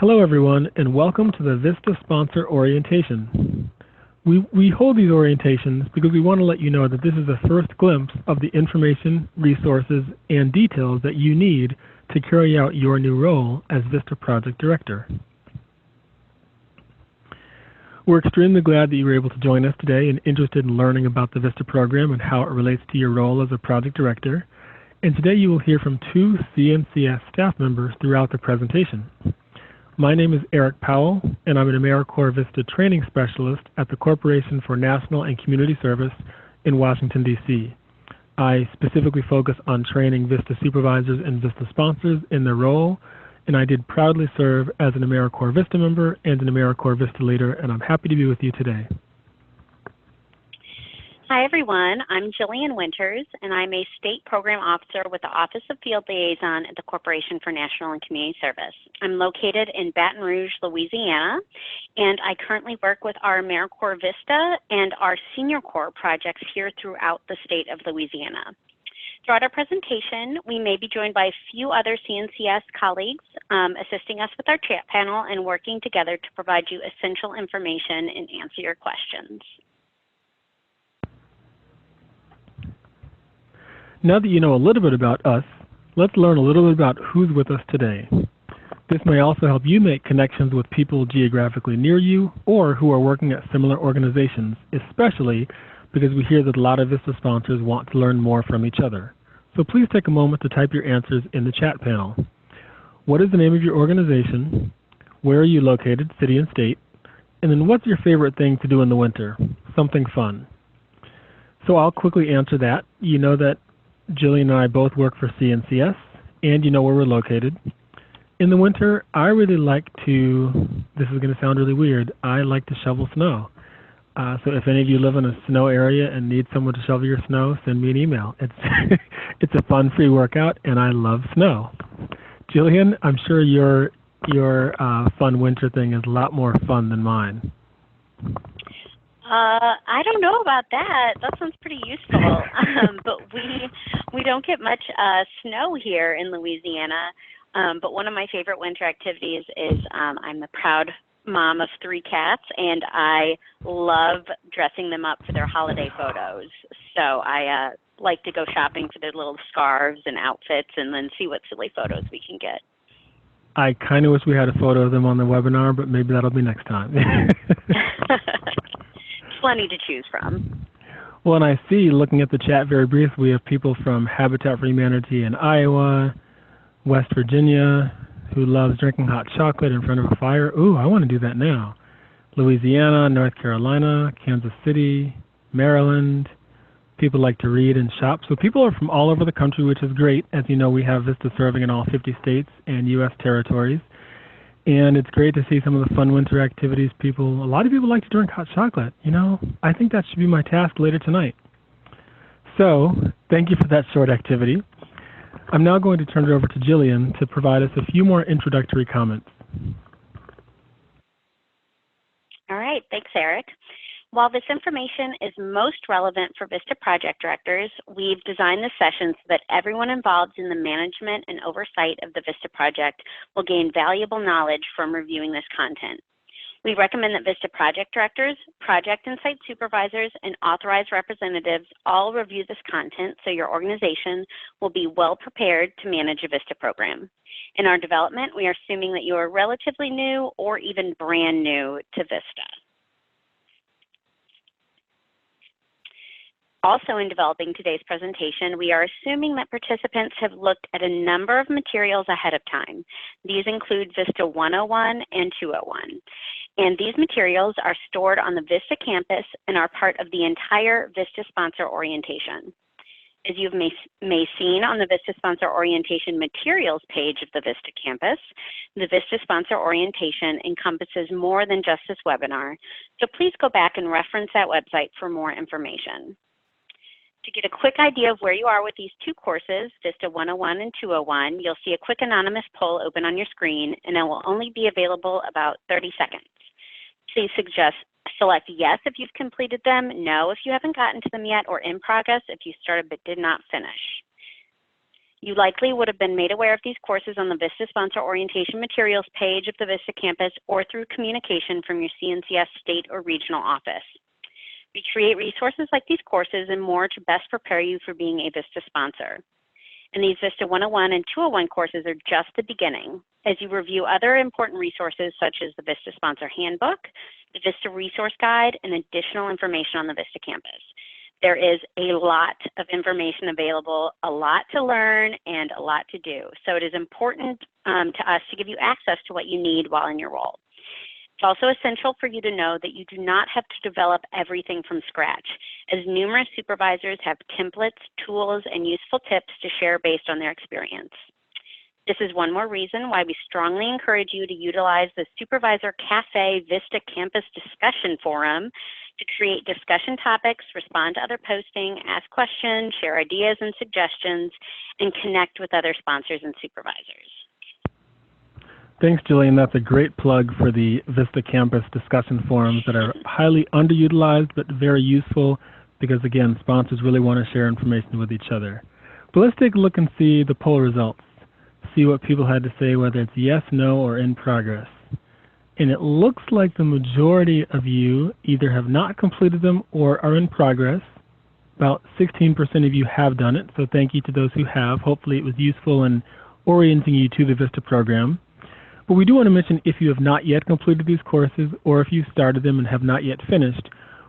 Hello everyone, and welcome to the Vista Sponsor Orientation. We hold these orientations because we want to let you know that this is the first glimpse of the information, resources, and details that you need to carry out your new role as Vista Project Director. We're extremely glad that you were able to join us today and interested in learning about the Vista program and how it relates to your role as a Project Director. And today you will hear from two CNCS staff members throughout the presentation. My name is Eric Powell, and I'm an Americorps Vista Training Specialist at the Corporation for National and Community Service in Washington, D.C. I specifically focus on training Vista Supervisors and Vista Sponsors in their role, and I did proudly serve as an Americorps Vista member and an Americorps Vista leader, and I'm happy to be with you today. Hi everyone, I'm Jillian Winters, and I'm a State Program Officer with the Office of Field Liaison at the Corporation for National and Community Service. I'm located in Baton Rouge, Louisiana, and I currently work with our Americorps Vista and our Senior Corps projects here throughout the state of Louisiana. Throughout our presentation, we may be joined by a few other CNCS colleagues assisting us with our chat panel and working together to provide you essential information and answer your questions. Now that you know a little bit about us, let's learn a little bit about who's with us today. This may also help you make connections with people geographically near you or who are working at similar organizations, especially because we hear that a lot of Vista sponsors want to learn more from each other. So please take a moment to type your answers in the chat panel. What is the name of your organization? Where are you located, city and state? And then what's your favorite thing to do in the winter? Something fun. So I'll quickly answer that. You know that Jillian and I both work for CNCS, and you know where we're located. In the winter, I really like to, this is going to sound really weird, I like to shovel snow. So if any of you live in a snow area and need someone to shovel your snow, send me an email. It's a fun, free workout, and I love snow. Jillian, I'm sure your fun winter thing is a lot more fun than mine. I don't know about that. That sounds pretty useful. But we don't get much snow here in Louisiana. But one of my favorite winter activities is I'm the proud mom of 3 cats, and I love dressing them up for their holiday photos. So I like to go shopping for their little scarves and outfits and then see what silly photos we can get. I kind of wish we had a photo of them on the webinar, but maybe that'll be next time. Plenty to choose from. Well, and I see, looking at the chat very briefly, we have people from Habitat for Humanity in Iowa, West Virginia, who loves drinking hot chocolate in front of a fire. Ooh, I want to do that now. Louisiana, North Carolina, Kansas City, Maryland. People like to read and shop. So people are from all over the country, which is great. As you know, we have Vista serving in all 50 states and U.S. territories. And it's great to see some of the fun winter activities. A lot of people like to drink hot chocolate. You know, I think that should be my task later tonight. So, thank you for that short activity. I'm now going to turn it over to Jillian to provide us a few more introductory comments. All right, thanks, Eric. While this information is most relevant for Vista project directors, we've designed the session so that everyone involved in the management and oversight of the Vista project will gain valuable knowledge from reviewing this content. We recommend that Vista project directors, project and site supervisors, and authorized representatives all review this content so your organization will be well prepared to manage a Vista program. In our development, we are assuming that you are relatively new or even brand new to Vista. Also, in developing today's presentation, we are assuming that participants have looked at a number of materials ahead of time. These include Vista 101 and 201. And these materials are stored on the Vista campus and are part of the entire Vista sponsor orientation. As you may seen on the Vista sponsor orientation materials page of the Vista campus, the Vista sponsor orientation encompasses more than just this webinar. So please go back and reference that website for more information. To get a quick idea of where you are with these 2 courses, Vista 101 and 201, you'll see a quick anonymous poll open on your screen, and it will only be available about 30 seconds. Please select yes if you've completed them, no if you haven't gotten to them yet, or in progress if you started but did not finish. You likely would have been made aware of these courses on the Vista Sponsor Orientation Materials page of the Vista campus or through communication from your CNCS state or regional office. We create resources like these courses and more to best prepare you for being a Vista sponsor. And these Vista 101 and 201 courses are just the beginning as you review other important resources such as the Vista Sponsor Handbook, the Vista Resource Guide, and additional information on the Vista campus. There is a lot of information available, a lot to learn, and a lot to do. So it is important to us to give you access to what you need while in your role. It's also essential for you to know that you do not have to develop everything from scratch, as numerous supervisors have templates, tools, and useful tips to share based on their experience. This is one more reason why we strongly encourage you to utilize the Supervisor Cafe Vista Campus Discussion Forum to create discussion topics, respond to other posting, ask questions, share ideas and suggestions, and connect with other sponsors and supervisors. Thanks, Jillian. That's a great plug for the Vista Campus discussion forums that are highly underutilized but very useful because, again, sponsors really want to share information with each other. But let's take a look and see the poll results, see what people had to say, whether it's yes, no, or in progress. And it looks like the majority of you either have not completed them or are in progress. About 16% of you have done it, so thank you to those who have. Hopefully it was useful in orienting you to the Vista program. But we do want to mention, if you have not yet completed these courses or if you started them and have not yet finished,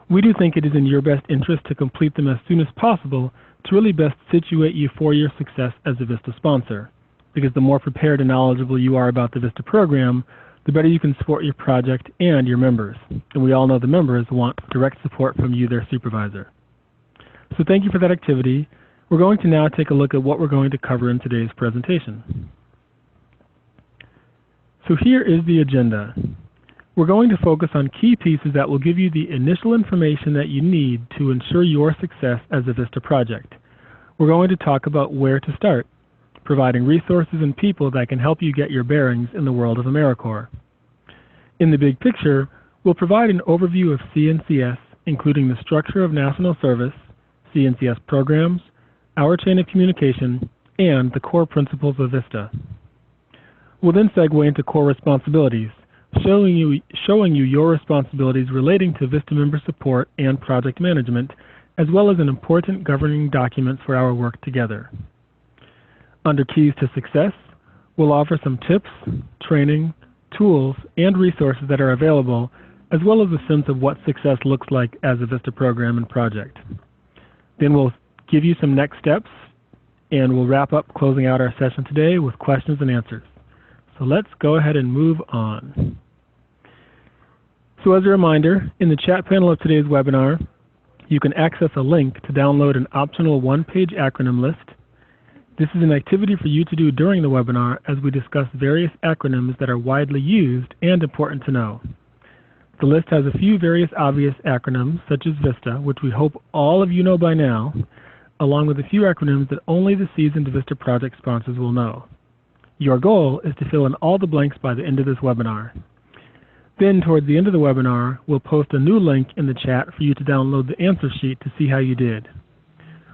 we do think it is in your best interest to complete them as soon as possible to really best situate you for your success as a Vista sponsor. Because the more prepared and knowledgeable you are about the Vista program, the better you can support your project and your members. And we all know the members want direct support from you, their supervisor. So thank you for that activity. We're going to now take a look at what we're going to cover in today's presentation. So here is the agenda. We're going to focus on key pieces that will give you the initial information that you need to ensure your success as a Vista project. We're going to talk about where to start, providing resources and people that can help you get your bearings in the world of Americorps. In the big picture, we'll provide an overview of CNCS, including the structure of national service, CNCS programs, our chain of communication, and the core principles of Vista. We'll then segue into core responsibilities, showing you your responsibilities relating to Vista member support and project management, as well as an important governing document for our work together. Under Keys to Success, we'll offer some tips, training, tools, and resources that are available, as well as a sense of what success looks like as a Vista program and project. Then we'll give you some next steps, and we'll wrap up closing out our session today with questions and answers. So let's go ahead and move on. So as a reminder, in the chat panel of today's webinar, you can access a link to download an optional one-page acronym list. This is an activity for you to do during the webinar as we discuss various acronyms that are widely used and important to know. The list has a few various obvious acronyms, such as Vista, which we hope all of you know by now, along with a few acronyms that only the seasoned Vista project sponsors will know. Your goal is to fill in all the blanks by the end of this webinar. Then, towards the end of the webinar, we'll post a new link in the chat for you to download the answer sheet to see how you did.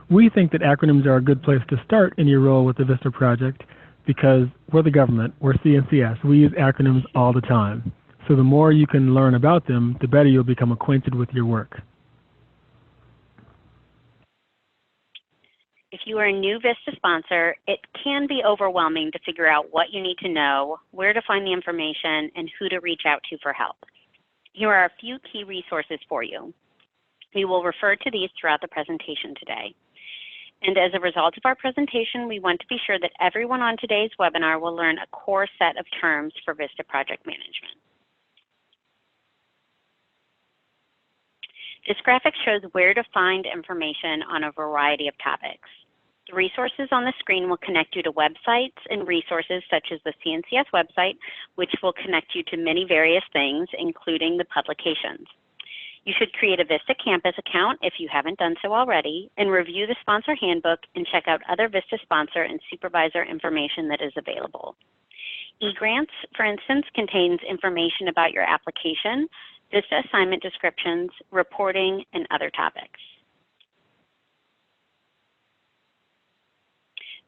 We think that acronyms are a good place to start in your role with the Vista project because we're the government, we're CNCS, we use acronyms all the time. So the more you can learn about them, the better you'll become acquainted with your work. If you are a new Vista sponsor, it can be overwhelming to figure out what you need to know, where to find the information, and who to reach out to for help. Here are a few key resources for you. We will refer to these throughout the presentation today. And as a result of our presentation, we want to be sure that everyone on today's webinar will learn a core set of terms for Vista project management. This graphic shows where to find information on a variety of topics. The resources on the screen will connect you to websites and resources such as the CNCS website, which will connect you to many various things, including the publications. You should create a Vista Campus account if you haven't done so already, and review the sponsor handbook and check out other Vista sponsor and supervisor information that is available. eGrants, for instance, contains information about your application, Vista assignment descriptions, reporting, and other topics.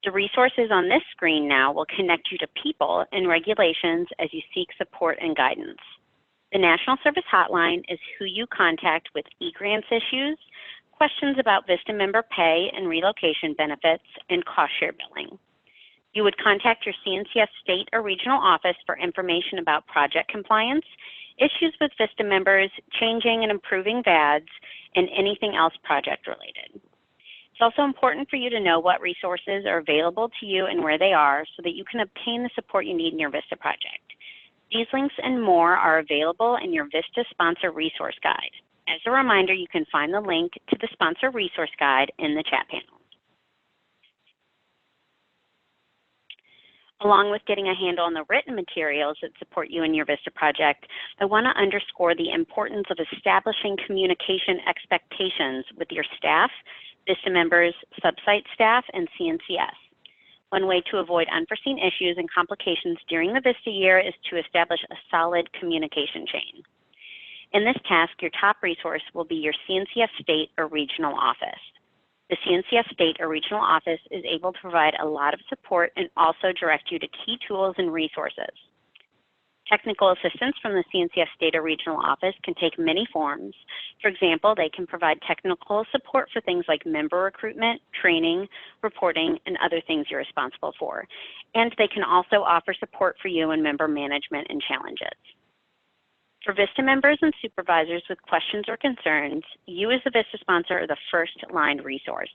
The resources on this screen now will connect you to people and regulations as you seek support and guidance. The National Service Hotline is who you contact with e-grants issues, questions about Vista member pay and relocation benefits, and cost share billing. You would contact your CNCF state or regional office for information about project compliance, issues with Vista members, changing and improving VADs, and anything else project related. It's also important for you to know what resources are available to you and where they are so that you can obtain the support you need in your Vista project. These links and more are available in your Vista Sponsor Resource Guide. As a reminder, you can find the link to the Sponsor Resource Guide in the chat panel. Along with getting a handle on the written materials that support you in your Vista project, I want to underscore the importance of establishing communication expectations with your staff, Vista members, sub-site staff, and CNCS. One way to avoid unforeseen issues and complications during the Vista year is to establish a solid communication chain. In this task, your top resource will be your CNCF state or regional office. The CNCF state or regional office is able to provide a lot of support and also direct you to key tools and resources. Technical assistance from the CNCF state or regional office can take many forms. For example, they can provide technical support for things like member recruitment, training, reporting, and other things you're responsible for. And they can also offer support for you in member management and challenges. For Vista members and supervisors with questions or concerns, you as the Vista sponsor are the first-line resource.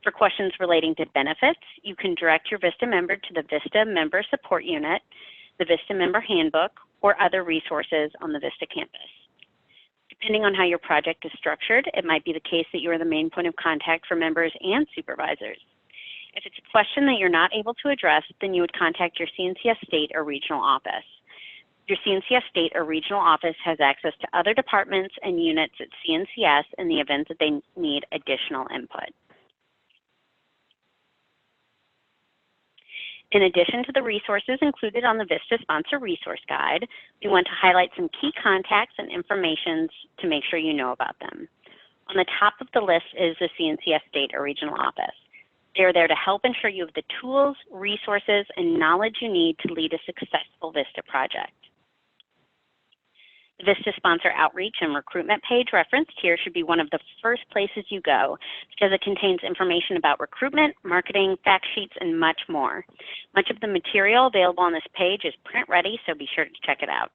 For questions relating to benefits, you can direct your Vista member to the Vista Member Support Unit, the Vista Member Handbook, or other resources on the Vista campus. Depending on how your project is structured, it might be the case that you are the main point of contact for members and supervisors. If it's a question that you're not able to address, then you would contact your CNCF state or regional office. Your CNCF state or regional office has access to other departments and units at CNCS in the event that they need additional input. In addition to the resources included on the Vista Sponsor Resource Guide, we want to highlight some key contacts and information to make sure you know about them. On the top of the list is the CNCF state or regional office. They are there to help ensure you have the tools, resources, and knowledge you need to lead a successful Vista project. The Vista Sponsor Outreach and Recruitment page referenced here should be one of the first places you go because it contains information about recruitment, marketing, fact sheets, and much more. Much of the material available on this page is print ready, so be sure to check it out.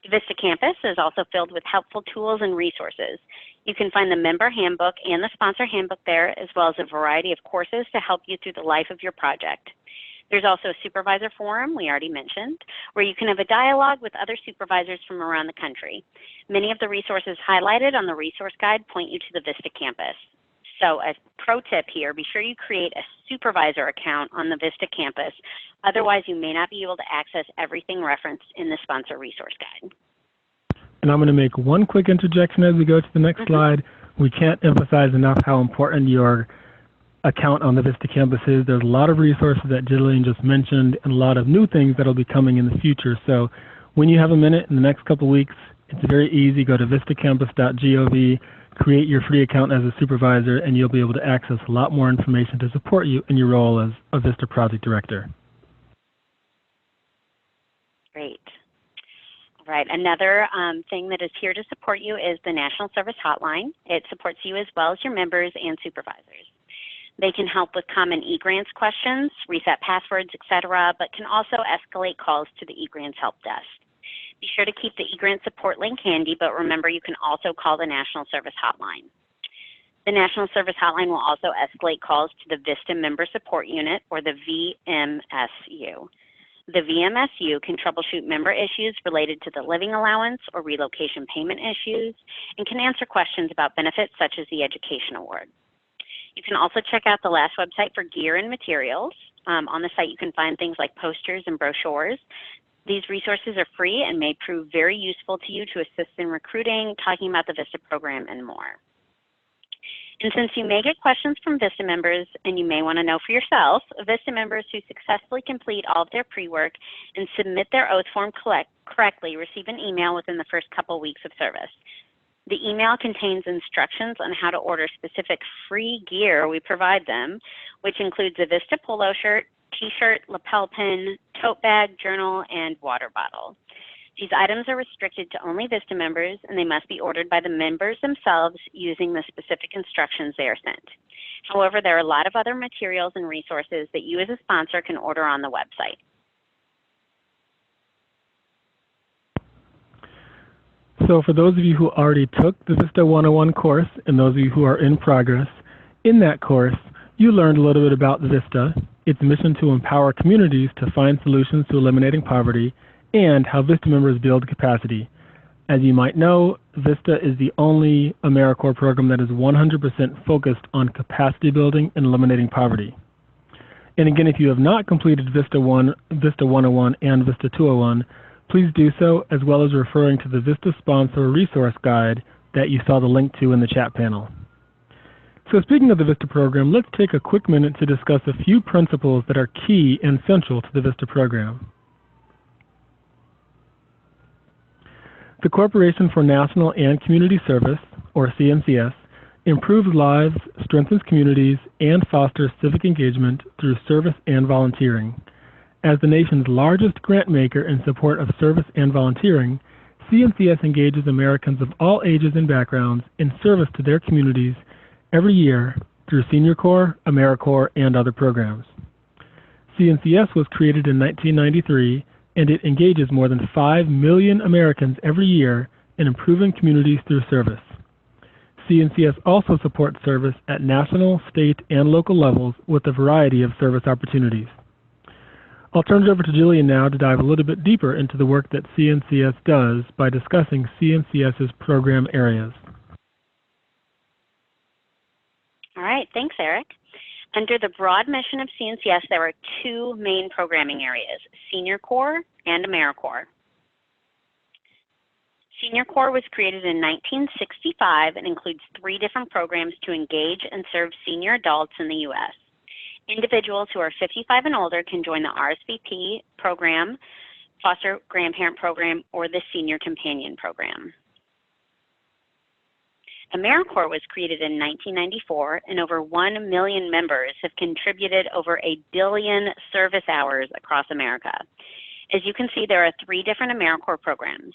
The Vista campus is also filled with helpful tools and resources. You can find the member handbook and the sponsor handbook there, as well as a variety of courses to help you through the life of your project. There's also a supervisor forum, we already mentioned, where you can have a dialogue with other supervisors from around the country. Many of the resources highlighted on the resource guide point you to the Vista campus. So a pro tip here, be sure you create a supervisor account on the Vista campus. Otherwise, you may not be able to access everything referenced in the sponsor resource guide. And I'm going to make one quick interjection as we go to the next slide. We can't emphasize enough how important your account on the Vista campus is. There's a lot of resources that Jillian just mentioned and a lot of new things that will be coming in the future. So when you have a minute in the next couple of weeks, it's very easy. Go to vistacampus.gov, create your free account as a supervisor, and you'll be able to access a lot more information to support you in your role as a Vista project director. Great. All right, another thing that is here to support you is the National Service Hotline. It supports you as well as your members and supervisors. They can help with common e-grants questions, reset passwords, etc., but can also escalate calls to the e-grants help desk. Be sure to keep the e-grant support link handy, but remember you can also call the National Service Hotline. The National Service Hotline will also escalate calls to the Vista Member Support Unit, or the VMSU. The VMSU can troubleshoot member issues related to the living allowance or relocation payment issues, and can answer questions about benefits such as the Education Award. You can also check out the last website for gear and materials. On the site you can find things like posters and brochures. These resources are free and may prove very useful to you to assist in recruiting, talking about the Vista program, and more. And since you may get questions from Vista members and you may want to know for yourself, Vista members who successfully complete all of their pre-work and submit their oath form correctly receive an email within the first couple weeks of service. The email contains instructions on how to order specific free gear we provide them, which includes a Vista polo shirt, t-shirt, lapel pin, tote bag, journal, and water bottle. These items are restricted to only Vista members, and they must be ordered by the members themselves using the specific instructions they are sent. However, there are a lot of other materials and resources that you as a sponsor can order on the website. So for those of you who already took the Vista 101 course and those of you who are in progress, in that course, you learned a little bit about Vista, its mission to empower communities to find solutions to eliminating poverty, and how Vista members build capacity. As you might know, Vista is the only Americorps program that is 100% focused on capacity building and eliminating poverty. And again, if you have not completed Vista 101 and Vista 201, please do so, as well as referring to the Vista Sponsor Resource Guide that you saw the link to in the chat panel. So speaking of the Vista program, let's take a quick minute to discuss a few principles that are key and central to the Vista program. The Corporation for National and Community Service, or CNCS, improves lives, strengthens communities, and fosters civic engagement through service and volunteering. As the nation's largest grant maker in support of service and volunteering, CNCS engages Americans of all ages and backgrounds in service to their communities every year through Senior Corps, Americorps, and other programs. CNCS was created in 1993, and it engages more than 5 million Americans every year in improving communities through service. CNCS also supports service at national, state, and local levels with a variety of service opportunities. I'll turn it over to Jillian now to dive a little bit deeper into the work that CNCS does by discussing CNCS's program areas. All right, thanks, Eric. Under the broad mission of CNCS, there are two main programming areas, Senior Corps and Americorps. Senior Corps was created in 1965 and includes 3 different programs to engage and serve senior adults in the U.S. Individuals who are 55 and older can join the RSVP program, Foster Grandparent Program, or the Senior Companion Program. Americorps was created in 1994, and over 1 million members have contributed over 1 billion service hours across America. As you can see, there are 3 different Americorps programs: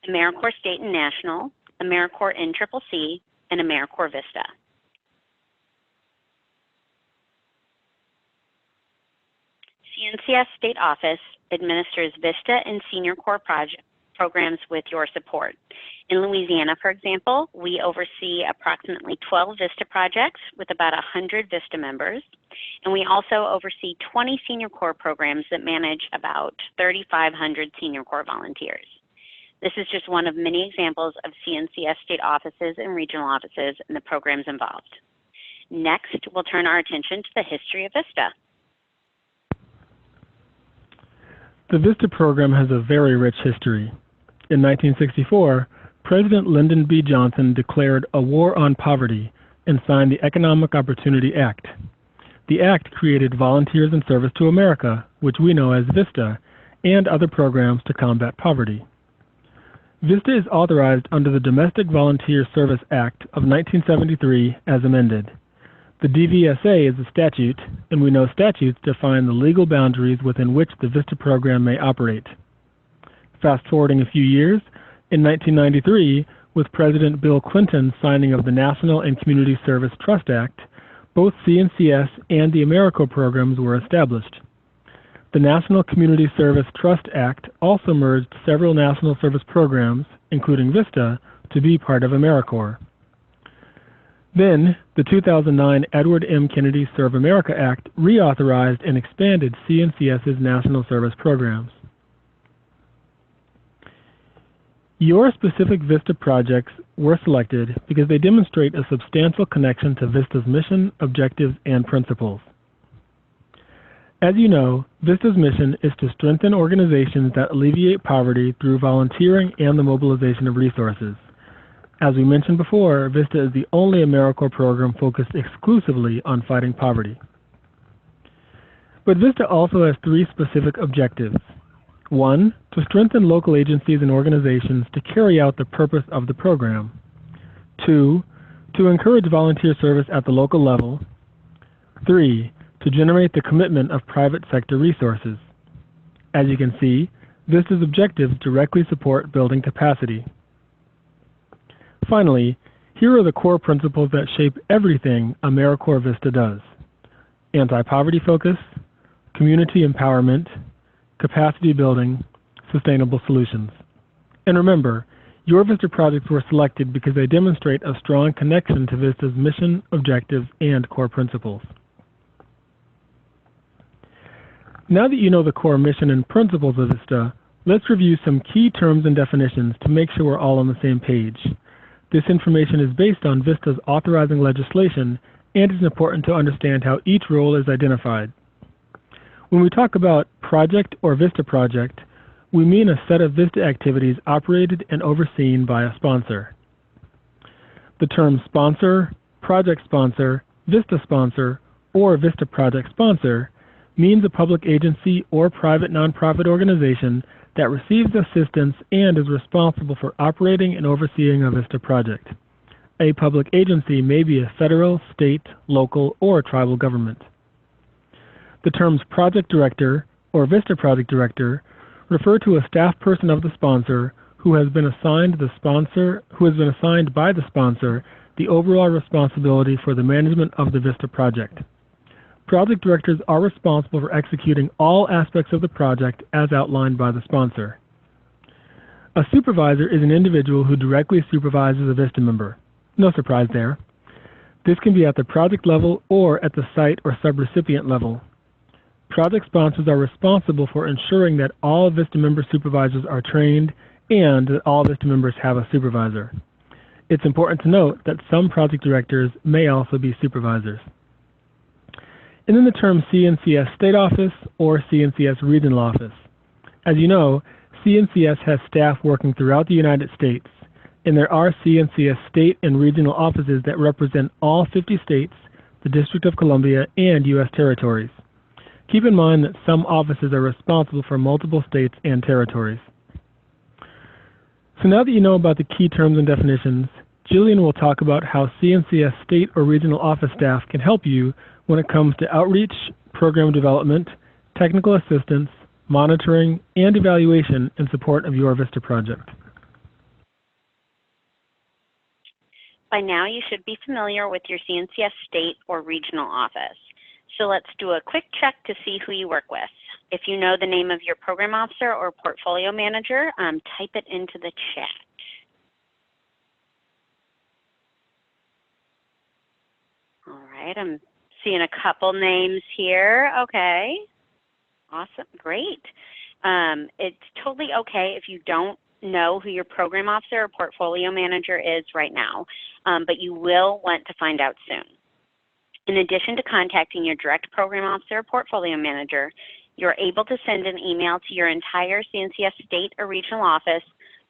Americorps State and National, Americorps NCCC, and Americorps Vista. CNCS State Office administers Vista and Senior Corps programs with your support. In Louisiana, for example, we oversee approximately 12 Vista projects with about 100 Vista members, and we also oversee 20 Senior Corps programs that manage about 3,500 Senior Corps volunteers. This is just one of many examples of CNCS state offices and regional offices and the programs involved. Next, we'll turn our attention to the history of Vista. The Vista program has a very rich history. In 1964, President Lyndon B. Johnson declared a war on poverty and signed the Economic Opportunity Act. The act created Volunteers in Service to America, which we know as Vista, and other programs to combat poverty. Vista is authorized under the Domestic Volunteer Service Act of 1973 as amended. The DVSA is a statute, and we know statutes define the legal boundaries within which the Vista program may operate. Fast forwarding a few years, in 1993, with President Bill Clinton's signing of the National and Community Service Trust Act, both CNCS and the Americorps programs were established. The National Community Service Trust Act also merged several national service programs, including Vista, to be part of Americorps. Then, the 2009 Edward M. Kennedy Serve America Act reauthorized and expanded CNCS's national service programs. Your specific Vista projects were selected because they demonstrate a substantial connection to Vista's mission, objectives, and principles. As you know, Vista's mission is to strengthen organizations that alleviate poverty through volunteering and the mobilization of resources. As we mentioned before, Vista is the only Americorps program focused exclusively on fighting poverty. But Vista also has 3 specific objectives. 1, to strengthen local agencies and organizations to carry out the purpose of the program. 2, to encourage volunteer service at the local level. 3, to generate the commitment of private sector resources. As you can see, Vista's objectives directly support building capacity. Finally, here are the core principles that shape everything Americorps Vista does: anti-poverty focus, community empowerment, capacity building, sustainable solutions. And remember, your Vista projects were selected because they demonstrate a strong connection to Vista's mission, objectives, and core principles. Now that you know the core mission and principles of Vista, let's review some key terms and definitions to make sure we're all on the same page. This information is based on Vista's authorizing legislation, and it's important to understand how each role is identified. When we talk about project or Vista project, we mean a set of Vista activities operated and overseen by a sponsor. The term sponsor, project sponsor, Vista sponsor, or Vista project sponsor means a public agency or private nonprofit organization that receives assistance and is responsible for operating and overseeing a Vista project. A public agency may be a federal, state, local, or tribal government. The terms project director or Vista project director refer to a staff person of the sponsor who has been assigned by the sponsor the overall responsibility for the management of the Vista project. Project directors are responsible for executing all aspects of the project as outlined by the sponsor. A supervisor is an individual who directly supervises a Vista member. No surprise there. This can be at the project level or at the site or subrecipient level. Project sponsors are responsible for ensuring that all Vista member supervisors are trained and that all Vista members have a supervisor. It's important to note that some project directors may also be supervisors. And then the term CNCS State Office or CNCS Regional Office. As you know, CNCS has staff working throughout the United States, and there are CNCS state and regional offices that represent all 50 states, the District of Columbia, and U.S. territories. Keep in mind that some offices are responsible for multiple states and territories. So now that you know about the key terms and definitions, Jillian will talk about how CNCS state or regional office staff can help you when it comes to outreach, program development, technical assistance, monitoring, and evaluation in support of your Vista project. By now, you should be familiar with your CNCS state or regional office. So let's do a quick check to see who you work with. If you know the name of your program officer or portfolio manager, type it into the chat. All right, I'm seeing a couple names here. Okay, awesome, great. It's totally okay if you don't know who your program officer or portfolio manager is right now, but you will want to find out soon. In addition to contacting your direct program officer or portfolio manager, you're able to send an email to your entire CNCS state or regional office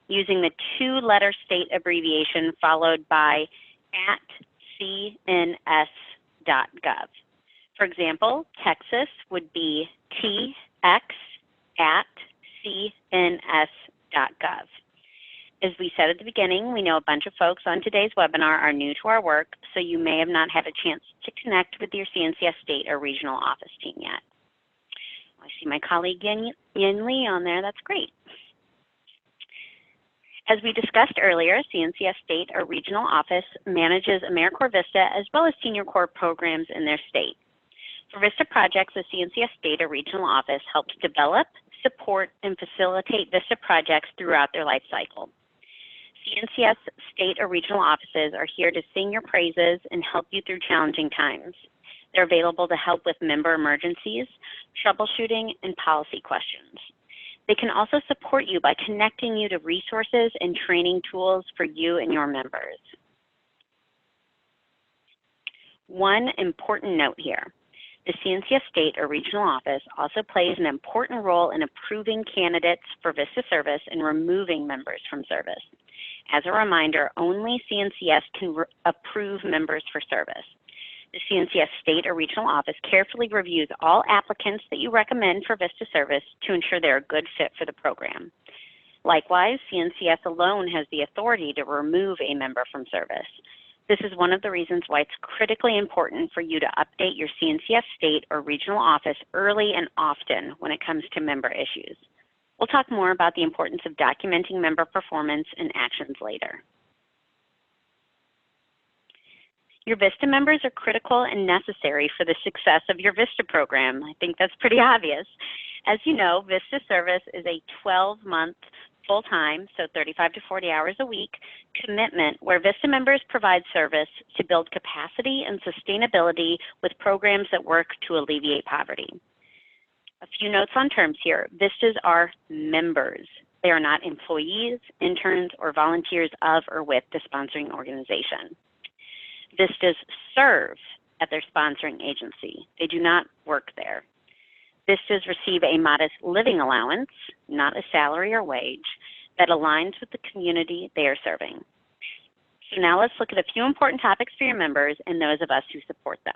using the 2-letter state abbreviation followed by @cns.gov. For example, Texas would be tx@cns.gov. As we said at the beginning, we know a bunch of folks on today's webinar are new to our work, so you may have not had a chance to connect with your CNCS state or regional office team yet. I see my colleague Yin Lee on there. That's great. As we discussed earlier, CNCS state or regional office manages Americorps Vista as well as senior core programs in their state. For Vista projects, the CNCS state or regional office helps develop, support, and facilitate Vista projects throughout their life cycle. CNCS state or regional offices are here to sing your praises and help you through challenging times. They're available to help with member emergencies, troubleshooting, and policy questions. They can also support you by connecting you to resources and training tools for you and your members. One important note here. The CNCS state or regional office also plays an important role in approving candidates for Vista service and removing members from service. As a reminder, only CNCS can approve members for service. The CNCS state or regional office carefully reviews all applicants that you recommend for Vista service to ensure they're a good fit for the program. Likewise, CNCS alone has the authority to remove a member from service. This is one of the reasons why it's critically important for you to update your CNCF state or regional office early and often when it comes to member issues. We'll talk more about the importance of documenting member performance and actions later. Your VISTA members are critical and necessary for the success of your VISTA program. I think that's pretty obvious. As you know, VISTA service is a 12-month full-time, so 35 to 40 hours a week, commitment where VISTA members provide service to build capacity and sustainability with programs that work to alleviate poverty. A few notes on terms here. VISTAs are members. They are not employees, interns, or volunteers of or with the sponsoring organization. VISTAs serve at their sponsoring agency. They do not work there. VISTAs receive a modest living allowance, not a salary or wage, that aligns with the community they are serving. So now let's look at a few important topics for your members and those of us who support them.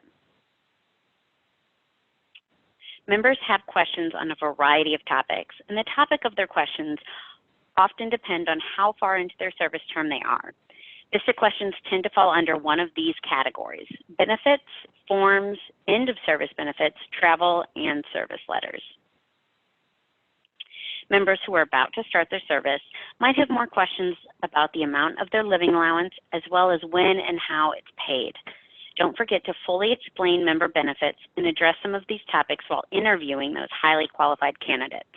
Members have questions on a variety of topics, and the topic of their questions often depend on how far into their service term they are. VISTA questions tend to fall under one of these categories: benefits, forms, end of service benefits, travel, and service letters. Members who are about to start their service might have more questions about the amount of their living allowance as well as when and how it's paid. Don't forget to fully explain member benefits and address some of these topics while interviewing those highly qualified candidates.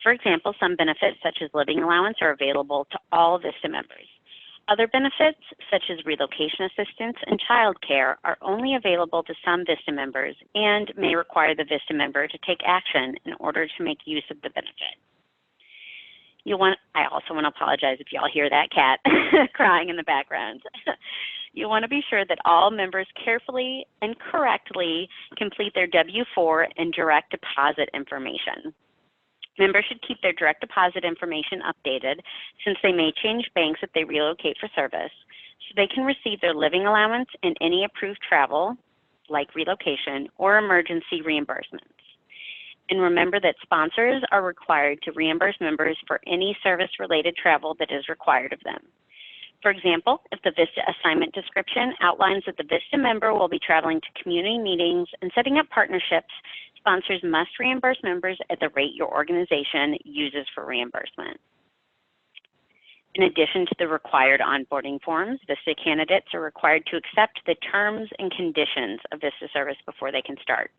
For example, some benefits such as living allowance are available to all VISTA members. Other benefits, such as relocation assistance and child care, are only available to some VISTA members and may require the VISTA member to take action in order to make use of the benefit. I also want to apologize if y'all hear that cat crying in the background. You want to be sure that all members carefully and correctly complete their W-4 and direct deposit information. Members should keep their direct deposit information updated since they may change banks if they relocate for service, so they can receive their living allowance and any approved travel, like relocation, or emergency reimbursements. And remember that sponsors are required to reimburse members for any service-related travel that is required of them. For example, if the VISTA assignment description outlines that the VISTA member will be traveling to community meetings and setting up partnerships, sponsors must reimburse members at the rate your organization uses for reimbursement. In addition to the required onboarding forms, VISTA candidates are required to accept the terms and conditions of VISTA service before they can start.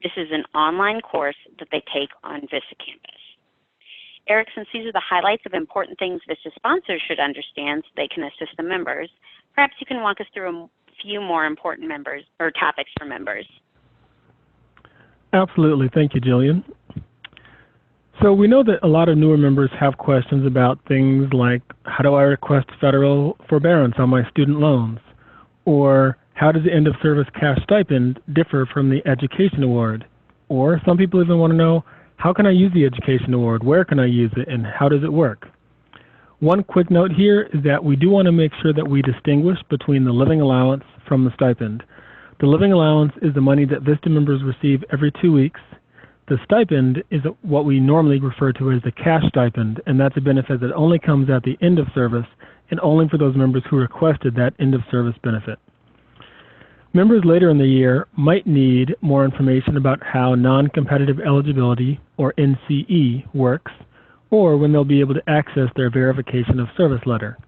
This is an online course that they take on VISTA campus. Eric, since these are the highlights of important things VISTA sponsors should understand so they can assist the members, perhaps you can walk us through a few more important topics for members. Absolutely. Thank you, Jillian. So we know that a lot of newer members have questions about things like, how do I request federal forbearance on my student loans? Or how does the end of service cash stipend differ from the education award? Or some people even want to know, how can I use the education award? Where can I use it? And how does it work? One quick note here is that we do want to make sure that we distinguish between the living allowance from the stipend. The living allowance is the money that VISTA members receive every 2 weeks. The stipend is what we normally refer to as the cash stipend, and that's a benefit that only comes at the end of service and only for those members who requested that end of service benefit. Members later in the year might need more information about how non-competitive eligibility, or NCE, works, or when they'll be able to access their verification of service letter.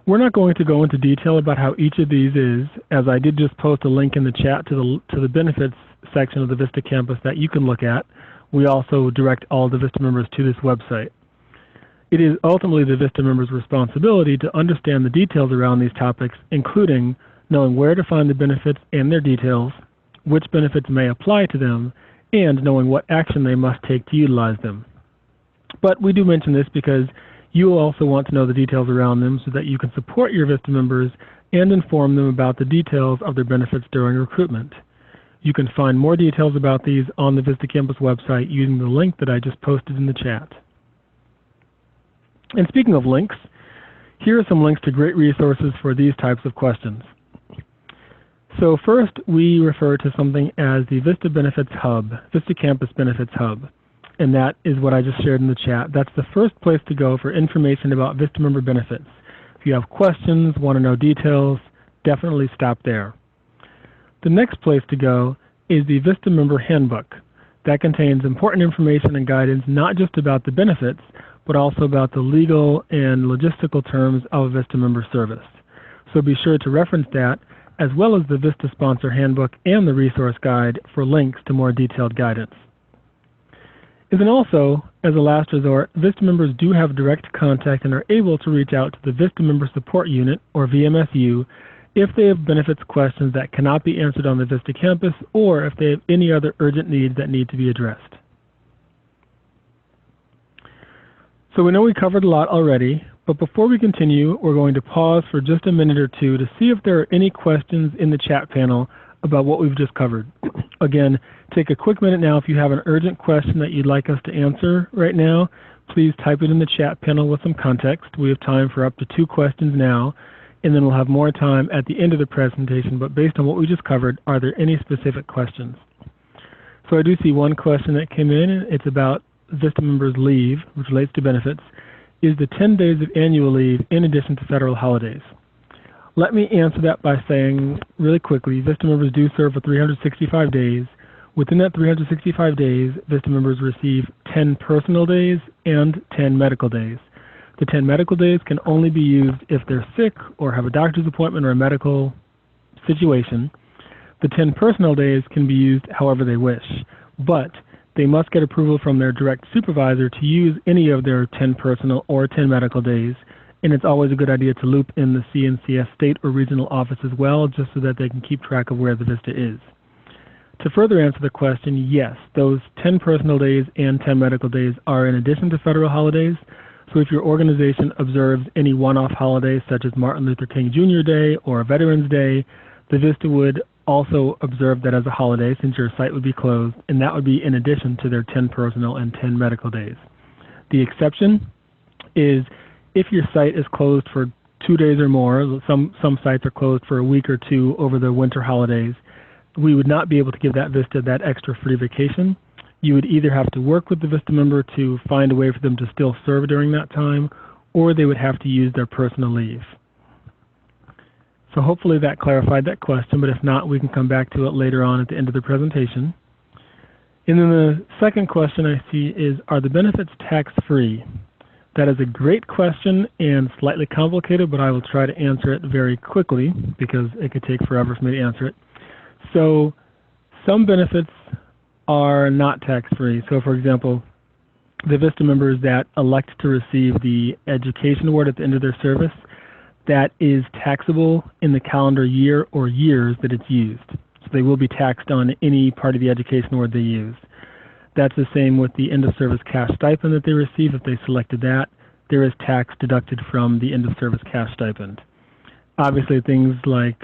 We're not going to go into detail about how each of these is, as I did just post a link in the chat to the benefits section of the VISTA campus that you can look at. We also direct all the VISTA members to this website. It is ultimately the VISTA members' responsibility to understand the details around these topics, including knowing where to find the benefits and their details, which benefits may apply to them, and knowing what action they must take to utilize them. But we do mention this because you will also want to know the details around them so that you can support your VISTA members and inform them about the details of their benefits during recruitment. You can find more details about these on the Vista Campus website using the link that I just posted in the chat. And speaking of links, here are some links to great resources for these types of questions. So first, we refer to something as the Vista Benefits Hub, Vista Campus Benefits Hub. And that is what I just shared in the chat. That's the first place to go for information about VISTA member benefits. If you have questions, want to know details, definitely stop there. The next place to go is the Vista Member Handbook. That contains important information and guidance not just about the benefits, but also about the legal and logistical terms of a Vista member service. So be sure to reference that, as well as the Vista Sponsor Handbook and the Resource Guide for links to more detailed guidance. And then also, as a last resort, Vista members do have direct contact and are able to reach out to the Vista Member Support Unit, or VMSU, if they have benefits questions that cannot be answered on the Vista campus, or if they have any other urgent needs that need to be addressed. So we know we covered a lot already, but before we continue, we're going to pause for just a minute or two to see if there are any questions in the chat panel about what we've just covered. Again, take a quick minute now. If you have an urgent question that you'd like us to answer right now, please type it in the chat panel with some context. We have time for up to 2 questions now, and then we'll have more time at the end of the presentation. But based on what we just covered, are there any specific questions? So I do see one question that came in. It's about Vista members' leave, which relates to benefits. Is the 10 days of annual leave in addition to federal holidays? Let me answer that by saying really quickly, Vista members do serve for 365 days. Within that 365 days, Vista members receive 10 personal days and 10 medical days. The 10 medical days can only be used if they're sick or have a doctor's appointment or a medical situation. The 10 personal days can be used however they wish, but they must get approval from their direct supervisor to use any of their 10 personal or 10 medical days. And it's always a good idea to loop in the CNCS state or regional office as well, just so that they can keep track of where the Vista is. To further answer the question, yes, those 10 personal days and 10 medical days are in addition to federal holidays. So if your organization observes any one-off holidays such as Martin Luther King Jr. Day or Veterans Day, the Vista would also observe that as a holiday since your site would be closed, and that would be in addition to their 10 personal and 10 medical days. The exception is if your site is closed for 2 days or more. Some sites are closed for a week or 2 over the winter holidays. We would not be able to give that Vista that extra free vacation. You would either have to work with the Vista member to find a way for them to still serve during that time, or they would have to use their personal leave. So hopefully that clarified that question, but if not, we can come back to it later on at the end of the presentation. And then the second question I see is, are the benefits tax-free? That is a great question and slightly complicated, but I will try to answer it very quickly because it could take forever for me to answer it. So some benefits are not tax-free. So for example, the Vista members that elect to receive the education award at the end of their service, that is taxable in the calendar year or years that it's used. So they will be taxed on any part of the education award they use. That's the same with the end of service cash stipend that they receive. If they selected that, there is tax deducted from the end of service cash stipend. Obviously things like,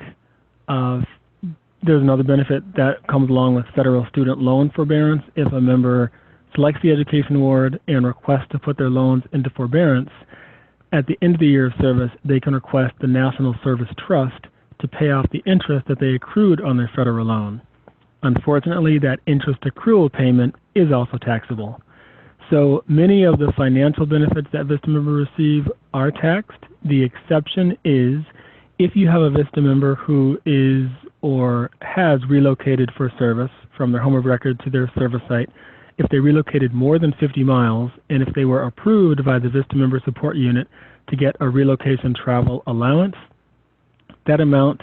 there's another benefit that comes along with federal student loan forbearance. If a member selects the education award and requests to put their loans into forbearance, at the end of the year of service, they can request the National Service Trust to pay off the interest that they accrued on their federal loan. Unfortunately, that interest accrual payment is also taxable. So many of the financial benefits that Vista members receive are taxed. The exception is if you have a Vista member who is or has relocated for service from their home of record to their service site, if they relocated more than 50 miles, and if they were approved by the Vista Member Support Unit to get a relocation travel allowance, that amount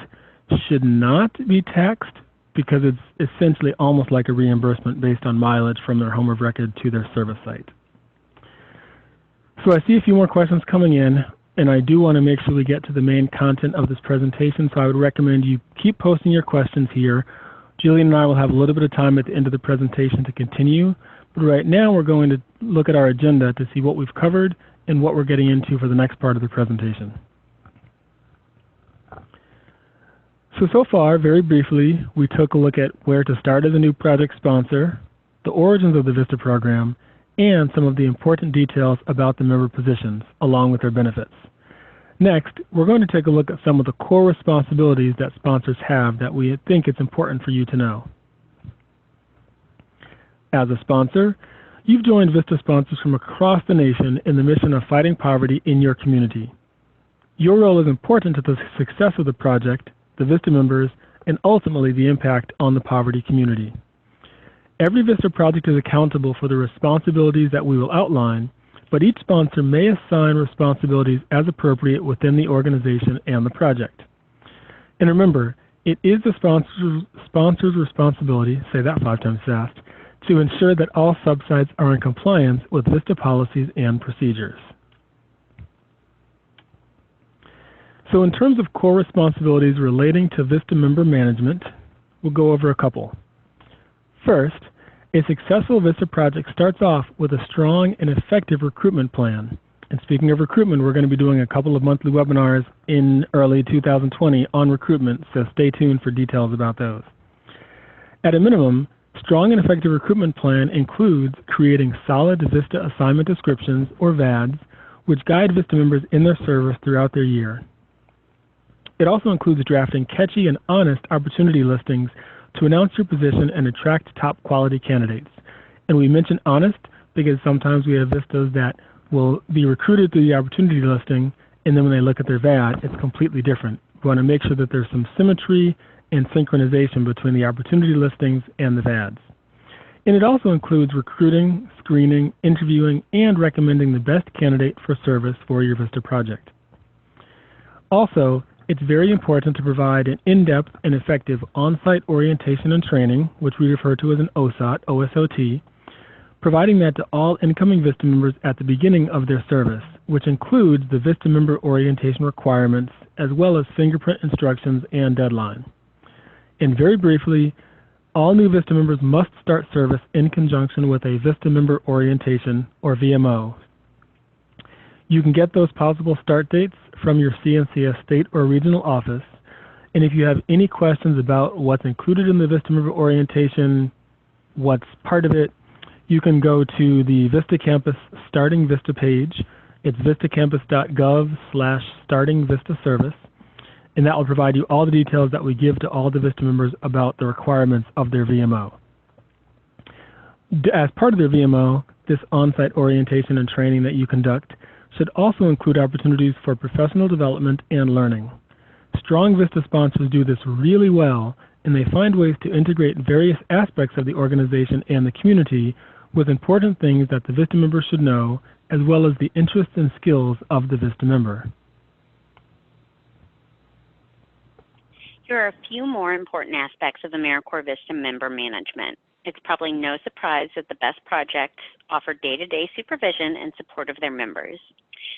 should not be taxed because it's essentially almost like a reimbursement based on mileage from their home of record to their service site. So I see a few more questions coming in, and I do want to make sure we get to the main content of this presentation, so I would recommend you keep posting your questions here. Jillian and I will have a little bit of time at the end of the presentation to continue, but right now we're going to look at our agenda to see what we've covered and what we're getting into for the next part of the presentation. So far, very briefly, we took a look at where to start as a new project sponsor, the origins of the Vista program, and some of the important details about the member positions, along with their benefits. Next, we're going to take a look at some of the core responsibilities that sponsors have that we think it's important for you to know. As a sponsor, you've joined Vista sponsors from across the nation in the mission of fighting poverty in your community. Your role is important to the success of the project, the Vista members, and ultimately the impact on the poverty community. Every Vista project is accountable for the responsibilities that we will outline, but each sponsor may assign responsibilities as appropriate within the organization and the project. And remember, it is the sponsor's responsibility, say that 5 times fast, to ensure that all subsites are in compliance with Vista policies and procedures. So in terms of core responsibilities relating to Vista member management, we'll go over a couple. First, a successful Vista project starts off with a strong and effective recruitment plan. And speaking of recruitment, we're going to be doing a couple of monthly webinars in early 2020 on recruitment, so stay tuned for details about those. At a minimum, strong and effective recruitment plan includes creating solid Vista assignment descriptions, or VADs, which guide Vista members in their service throughout their year. It also includes drafting catchy and honest opportunity listings to announce your position and attract top quality candidates. And we mention honest because sometimes we have Vistas that will be recruited through the opportunity listing, and then when they look at their VAD, it's completely different. We want to make sure that there's some symmetry and synchronization between the opportunity listings and the VADs. And it also includes recruiting, screening, interviewing, and recommending the best candidate for service for your Vista project. Also, it's very important to provide an in-depth and effective on-site orientation and training, which we refer to as an OSOT, providing that to all incoming Vista members at the beginning of their service, which includes the Vista member orientation requirements, as well as fingerprint instructions and deadline. And very briefly, all new Vista members must start service in conjunction with a Vista member orientation, or VMO. You can get those possible start dates from your CNCS state or regional office. And if you have any questions about what's included in the Vista member orientation, what's part of it, you can go to the Vista Campus Starting Vista page. It's vistacampus.gov/starting Vista service. And that will provide you all the details that we give to all the Vista members about the requirements of their VMO. As part of their VMO, this on-site orientation and training that you conduct should also include opportunities for professional development and learning. Strong Vista sponsors do this really well, and they find ways to integrate various aspects of the organization and the community with important things that the Vista member should know, as well as the interests and skills of the Vista member. Here are a few more important aspects of Americorps Vista member management. It's probably no surprise that the best projects offer day-to-day supervision and support of their members.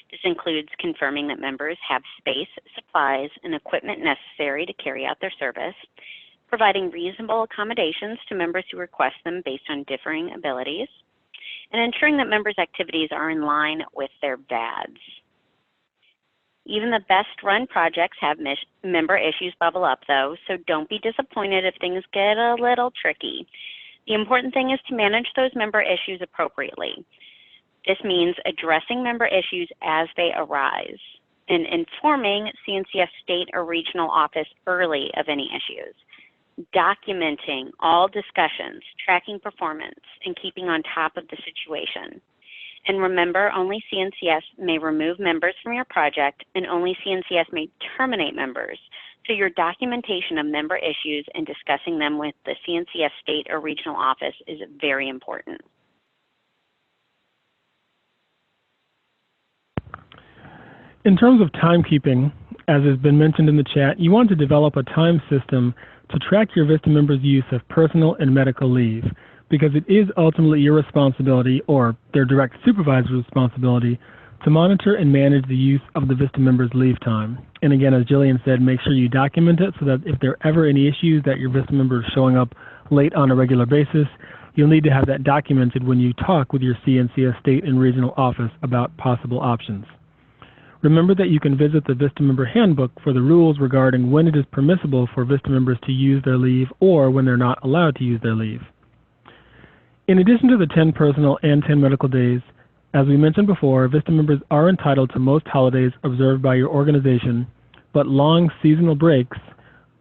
This includes confirming that members have space, supplies, and equipment necessary to carry out their service, providing reasonable accommodations to members who request them based on differing abilities, and ensuring that members' activities are in line with their VADs. Even the best-run projects have member issues bubble up, though, so don't be disappointed if things get a little tricky. The important thing is to manage those member issues appropriately. This means addressing member issues as they arise and informing CNCF state or regional office early of any issues, documenting all discussions, tracking performance, and keeping on top of the situation. And remember, only CNCS may remove members from your project, and only CNCS may terminate members. So your documentation of member issues and discussing them with the CNCS state or regional office is very important. In terms of timekeeping, as has been mentioned in the chat, you want to develop a time system to track your Vista members' use of personal and medical leave, because it is ultimately your responsibility, or their direct supervisor's responsibility, to monitor and manage the use of the Vista members' leave time. And again, as Jillian said, make sure you document it so that if there are ever any issues that your Vista member is showing up late on a regular basis, you'll need to have that documented when you talk with your CNCS state and regional office about possible options. Remember that you can visit the Vista Member Handbook for the rules regarding when it is permissible for Vista members to use their leave or when they're not allowed to use their leave. In addition to the 10 personal and 10 medical days, as we mentioned before, Vista members are entitled to most holidays observed by your organization, but long seasonal breaks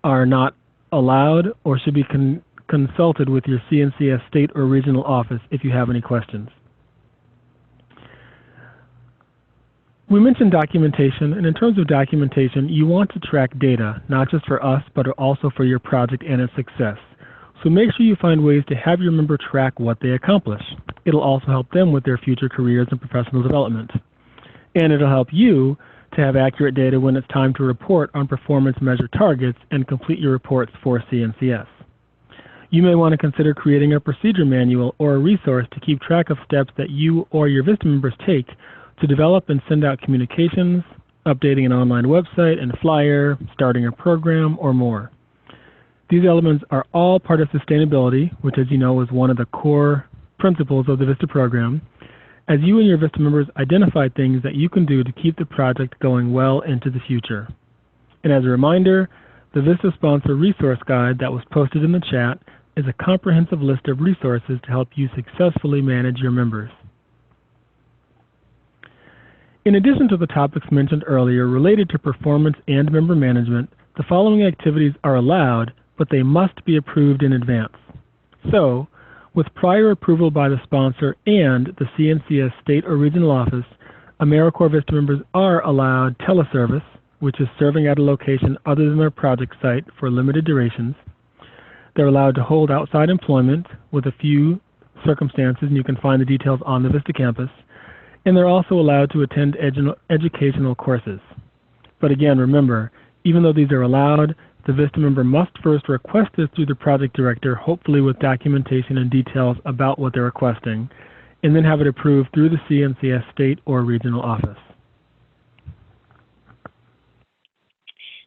are not allowed or should be consulted with your CNCS state or regional office if you have any questions. We mentioned documentation, and in terms of documentation, you want to track data, not just for us, but also for your project and its success. So make sure you find ways to have your member track what they accomplish. It'll also help them with their future careers and professional development. And it'll help you to have accurate data when it's time to report on performance measure targets and complete your reports for CNCS. You may want to consider creating a procedure manual or a resource to keep track of steps that you or your Vista members take to develop and send out communications, updating an online website and flyer, starting a program, or more. These elements are all part of sustainability, which, as you know, is one of the core principles of the Vista program, as you and your Vista members identify things that you can do to keep the project going well into the future. And as a reminder, the Vista Sponsor Resource Guide that was posted in the chat is a comprehensive list of resources to help you successfully manage your members. In addition to the topics mentioned earlier related to performance and member management, the following activities are allowed, but they must be approved in advance. So, with prior approval by the sponsor and the CNCS state or regional office, Americorps Vista members are allowed teleservice, which is serving at a location other than their project site for limited durations. They're allowed to hold outside employment with a few circumstances, and you can find the details on the Vista campus. And they're also allowed to attend educational courses. But again, remember, even though these are allowed, the Vista member must first request this through the project director, hopefully with documentation and details about what they're requesting, and then have it approved through the CNCS state or regional office.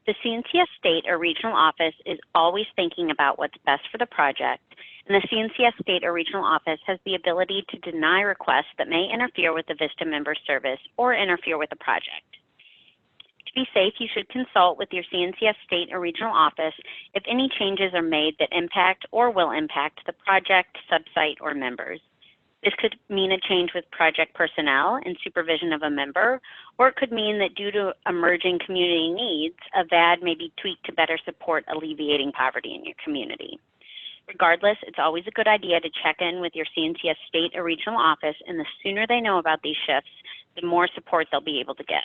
The CNCS state or regional office is always thinking about what's best for the project, and the CNCS state or regional office has the ability to deny requests that may interfere with the Vista member service or interfere with the project. To be safe, you should consult with your CNCS state or regional office if any changes are made that impact or will impact the project, subsite, or members. This could mean a change with project personnel and supervision of a member, or it could mean that due to emerging community needs, a VAD may be tweaked to better support alleviating poverty in your community. Regardless, it's always a good idea to check in with your CNCS state or regional office, and the sooner they know about these shifts, the more support they'll be able to give.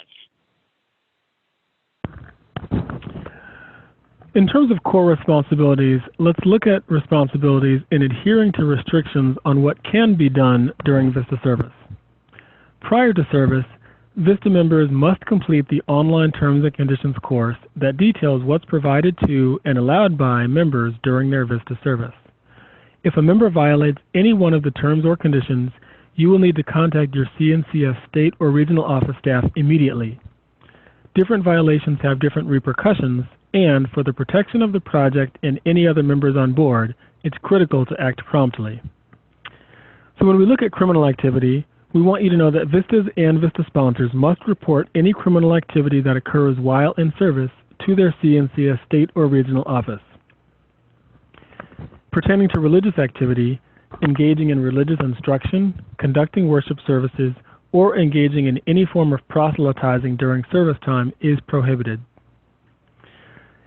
In terms of core responsibilities, let's look at responsibilities in adhering to restrictions on what can be done during Vista service. Prior to service, Vista members must complete the online Terms and Conditions course that details what's provided to and allowed by members during their Vista service. If a member violates any one of the terms or conditions, you will need to contact your CNCS state or regional office staff immediately. Different violations have different repercussions, and for the protection of the project and any other members on board, it's critical to act promptly. So when we look at criminal activity, we want you to know that Vistas and Vista sponsors must report any criminal activity that occurs while in service to their CNCS state or regional office. Pertaining to religious activity, engaging in religious instruction, conducting worship services, or engaging in any form of proselytizing during service time is prohibited.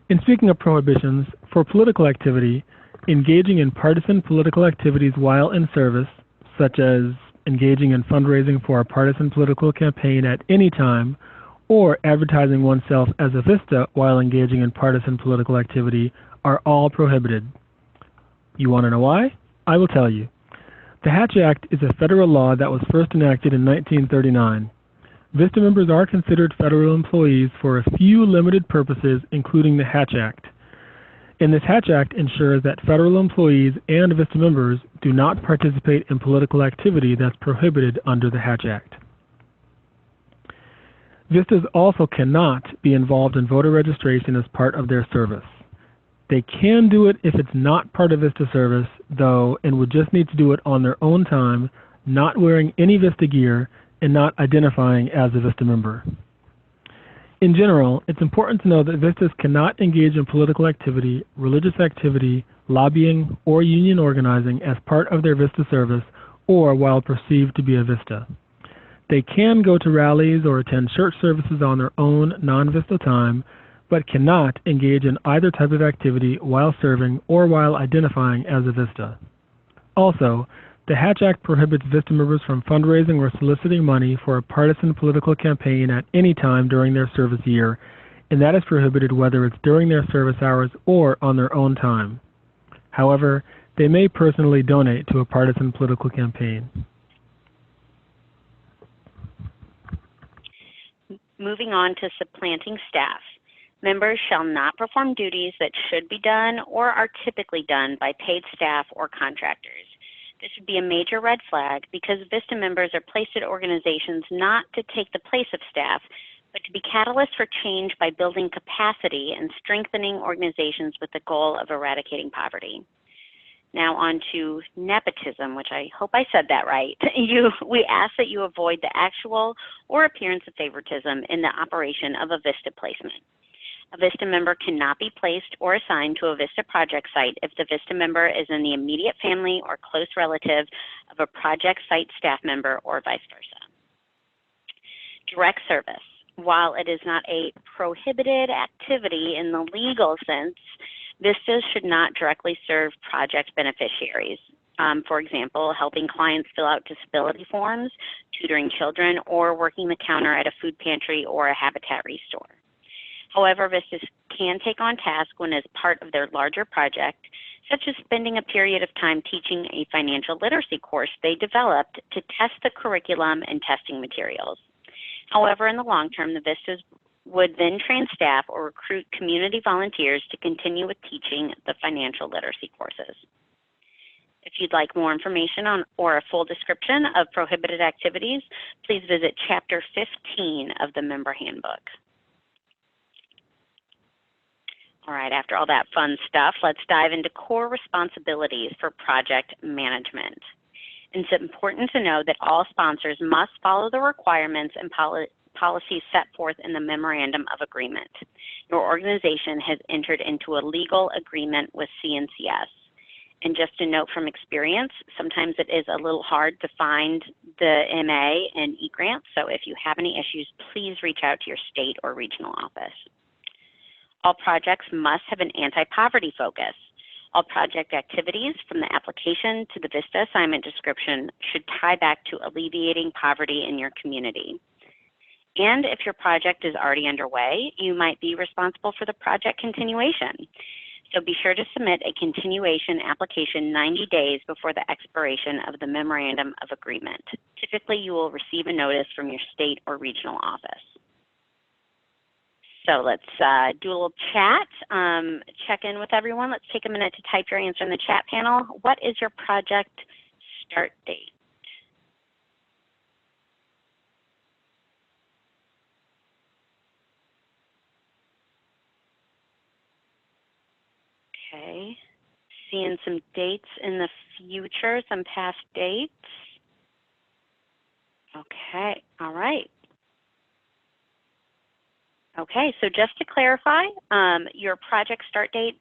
In speaking of prohibitions, for political activity, engaging in partisan political activities while in service, such as engaging in fundraising for a partisan political campaign at any time, or advertising oneself as a Vista while engaging in partisan political activity, are all prohibited. You want to know why? I will tell you. The Hatch Act is a federal law that was first enacted in 1939. Vista members are considered federal employees for a few limited purposes, including the Hatch Act. And this Hatch Act ensures that federal employees and Vista members do not participate in political activity that's prohibited under the Hatch Act. Vistas also cannot be involved in voter registration as part of their service. They can do it if it's not part of Vista service, though, and would just need to do it on their own time, not wearing any Vista gear, and not identifying as a Vista member. In general, it's important to know that Vistas cannot engage in political activity, religious activity, lobbying, or union organizing as part of their Vista service or while perceived to be a Vista. They can go to rallies or attend church services on their own non-Vista time, but cannot engage in either type of activity while serving or while identifying as a Vista. Also, The Hatch Act prohibits Vista members from fundraising or soliciting money for a partisan political campaign at any time during their service year, and that is prohibited whether it's during their service hours or on their own time. However, they may personally donate to a partisan political campaign. Moving on to supplanting staff. Members shall not perform duties that should be done or are typically done by paid staff or contractors. This would be a major red flag because Vista members are placed at organizations not to take the place of staff, but to be catalysts for change by building capacity and strengthening organizations with the goal of eradicating poverty. Now on to nepotism, which I hope I said that right. We ask that you avoid the actual or appearance of favoritism in the operation of a Vista placement. A Vista member cannot be placed or assigned to a Vista project site if the Vista member is in the immediate family or close relative of a project site staff member or vice versa. Direct service. While it is not a prohibited activity in the legal sense, Vistas should not directly serve project beneficiaries. For example, helping clients fill out disability forms, tutoring children, or working the counter at a food pantry or a habitat restore. However, Vistas can take on tasks when as part of their larger project, such as spending a period of time teaching a financial literacy course they developed to test the curriculum and testing materials. However, in the long term, the Vistas would then train staff or recruit community volunteers to continue with teaching the financial literacy courses. If you'd like more information on or a full description of prohibited activities, please visit Chapter 15 of the Member Handbook. All right, after all that fun stuff, let's dive into core responsibilities for project management. It's important to know that all sponsors must follow the requirements and policies set forth in the Memorandum of Agreement. Your organization has entered into a legal agreement with CNCS. And just a note from experience, sometimes it is a little hard to find the MA and E-grants, so if you have any issues, please reach out to your state or regional office. All projects must have an anti-poverty focus. All project activities, from the application to the Vista assignment description, should tie back to alleviating poverty in your community. And if your project is already underway, you might be responsible for the project continuation. So be sure to submit a continuation application 90 days before the expiration of the Memorandum of Agreement. Typically, you will receive a notice from your state or regional office. So let's do a little chat, check in with everyone. Let's take a minute to type your answer in the chat panel. What is your project start date? Okay, seeing some dates in the future, some past dates. Okay, all right. Okay, so just to clarify, your project start date,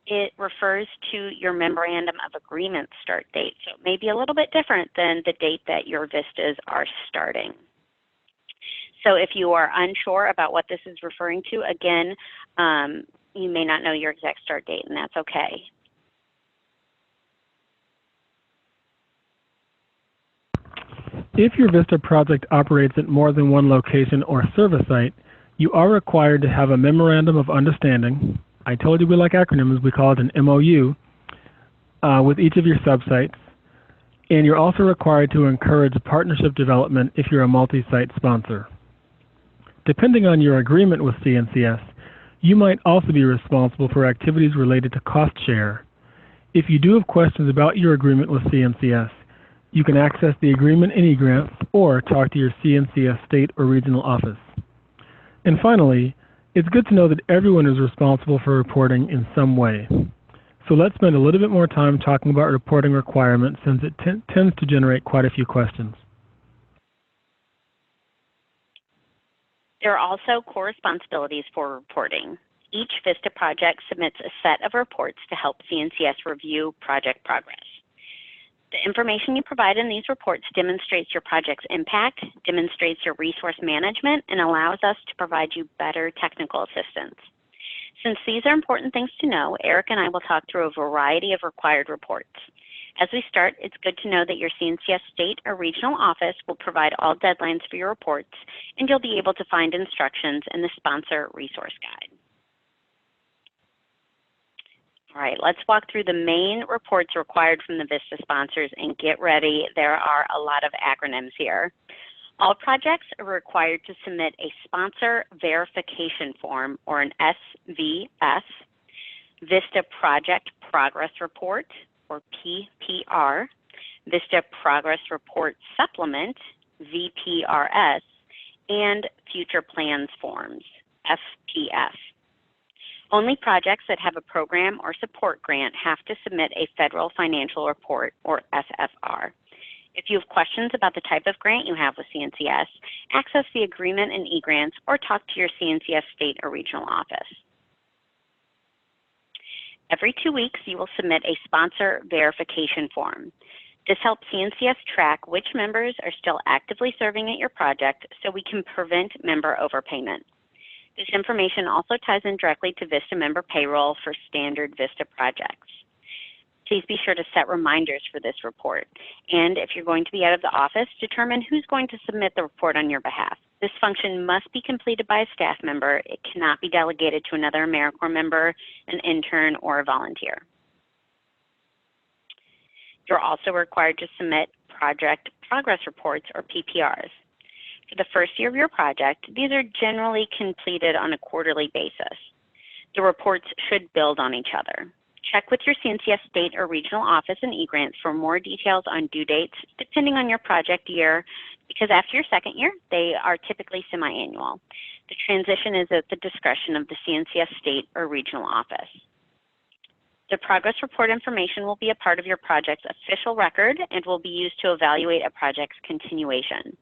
it refers to your Memorandum of Agreement start date. So it may be a little bit different than the date that your Vistas are starting. So if you are unsure about what this is referring to, again, you may not know your exact start date, and that's okay. If your Vista project operates at more than one location or service site, you are required to have a Memorandum of Understanding. I told you we like acronyms, we call it an MOU, with each of your subsites. And you're also required to encourage partnership development if you're a multi-site sponsor. Depending on your agreement with CNCS, you might also be responsible for activities related to cost share. If you do have questions about your agreement with CNCS, you can access the agreement in eGrants or talk to your CNCS state or regional office. And finally, it's good to know that everyone is responsible for reporting in some way. So let's spend a little bit more time talking about reporting requirements since it tends to generate quite a few questions. There are also core responsibilities for reporting. Each Vista project submits a set of reports to help CNCS review project progress. The information you provide in these reports demonstrates your project's impact, demonstrates your resource management, and allows us to provide you better technical assistance. Since these are important things to know, Eric and I will talk through a variety of required reports. As we start, it's good to know that your CNCS state or regional office will provide all deadlines for your reports, and you'll be able to find instructions in the sponsor resource guide. All right, let's walk through the main reports required from the VISTA sponsors, and get ready, there are a lot of acronyms here. All projects are required to submit a sponsor verification form, or an SVS, VISTA Project Progress Report, or PPR, VISTA Progress Report Supplement, VPRS, and Future Plans Forms, FPF. Only projects that have a program or support grant have to submit a Federal Financial Report, or FFR. If you have questions about the type of grant you have with CNCS, access the agreement and e-grants or talk to your CNCS state or regional office. Every 2 weeks, you will submit a sponsor verification form. This helps CNCS track which members are still actively serving at your project so we can prevent member overpayment. This information also ties in directly to VISTA member payroll for standard VISTA projects. Please be sure to set reminders for this report. And if you're going to be out of the office, determine who's going to submit the report on your behalf. This function must be completed by a staff member. It cannot be delegated to another Americorps member, an intern, or a volunteer. You're also required to submit project progress reports, or PPRs. For the first year of your project, these are generally completed on a quarterly basis. The reports should build on each other. Check with your CNCS state or regional office and e-grants for more details on due dates, depending on your project year, because after your second year, they are typically semi-annual. The transition is at the discretion of the CNCS state or regional office. The progress report information will be a part of your project's official record and will be used to evaluate a project's continuation.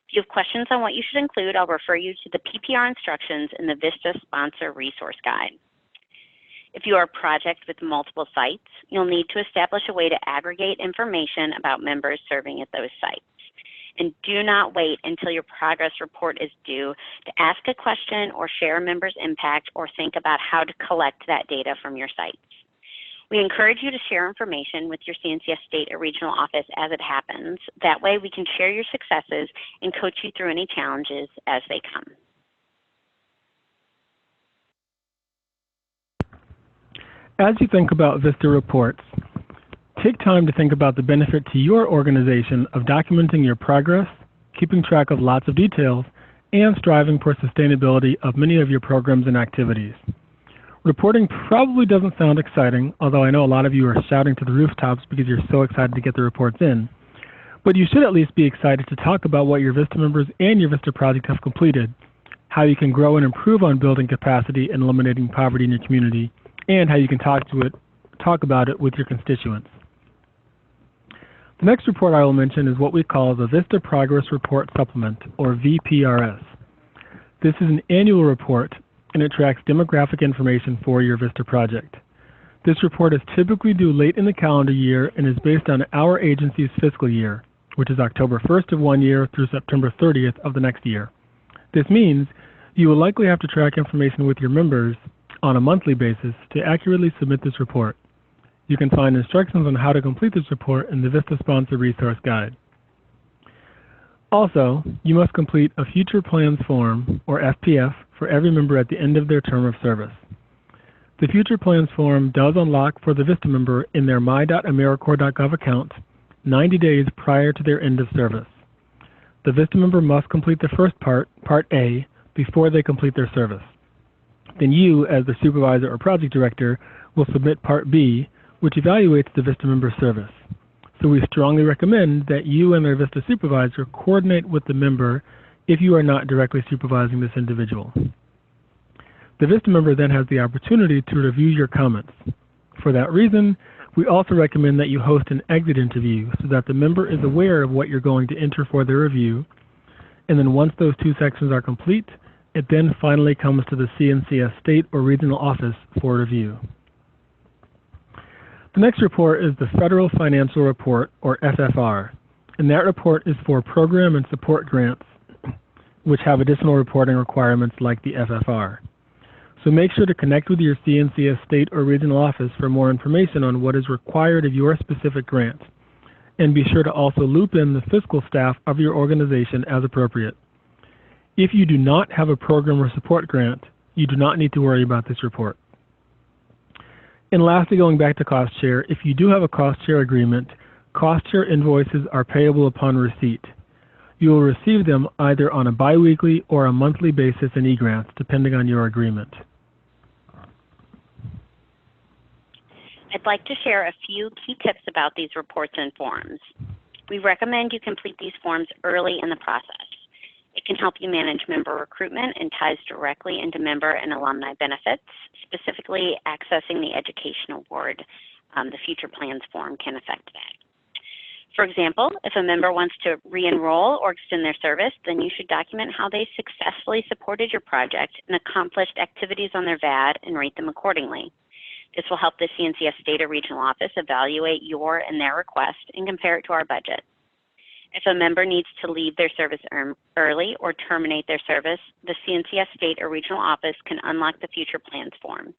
If you have questions on what you should include, I'll refer you to the PPR instructions in the VISTA Sponsor Resource Guide. If you are a project with multiple sites, you'll need to establish a way to aggregate information about members serving at those sites. And do not wait until your progress report is due to ask a question or share a member's impact or think about how to collect that data from your sites. We encourage you to share information with your CNCS state or regional office as it happens. That way we can share your successes and coach you through any challenges as they come. As you think about VISTA reports, take time to think about the benefit to your organization of documenting your progress, keeping track of lots of details, and striving for sustainability of many of your programs and activities. Reporting probably doesn't sound exciting, although I know a lot of you are shouting to the rooftops because you're so excited to get the reports in. But you should at least be excited to talk about what your VISTA members and your VISTA project have completed, how you can grow and improve on building capacity and eliminating poverty in your community, and how you can talk about it with your constituents. The next report I will mention is what we call the VISTA Progress Report Supplement, or VPRS. This is an annual report, and it tracks demographic information for your VISTA project. This report is typically due late in the calendar year and is based on our agency's fiscal year, which is October 1st of one year through September 30th of the next year. This means you will likely have to track information with your members on a monthly basis to accurately submit this report. You can find instructions on how to complete this report in the VISTA Sponsor Resource Guide. Also, you must complete a Future Plans Form, or FPF, for every member at the end of their term of service. The Future Plans Form does unlock for the VISTA member in their my.americorps.gov account 90 days prior to their end of service. The VISTA member must complete the first part, Part A, before they complete their service. Then you, as the supervisor or project director, will submit Part B, which evaluates the VISTA member's service. So we strongly recommend that you and their VISTA supervisor coordinate with the member if you are not directly supervising this individual. The VISTA member then has the opportunity to review your comments. For that reason, we also recommend that you host an exit interview so that the member is aware of what you're going to enter for their review. And then once those two sections are complete, it then finally comes to the CNCS state or regional office for review. The next report is the Federal Financial Report, or FFR, and that report is for program and support grants, which have additional reporting requirements like the FFR. So make sure to connect with your CNCS state or regional office for more information on what is required of your specific grant. And be sure to also loop in the fiscal staff of your organization as appropriate. If you do not have a program or support grant, you do not need to worry about this report. And lastly, going back to cost share, if you do have a cost share agreement, cost share invoices are payable upon receipt. You will receive them either on a biweekly or a monthly basis in e-grants, depending on your agreement. I'd like to share a few key tips about these reports and forms. We recommend you complete these forms early in the process. It can help you manage member recruitment and ties directly into member and alumni benefits. Specifically, accessing the Education Award, the Future Plans form can affect that. For example, if a member wants to re-enroll or extend their service, then you should document how they successfully supported your project and accomplished activities on their VAD and rate them accordingly. This will help the CNCS State or Regional Office evaluate your and their request and compare it to our budget. If a member needs to leave their service early or terminate their service, the CNCS State or Regional Office can unlock the Future Plans form.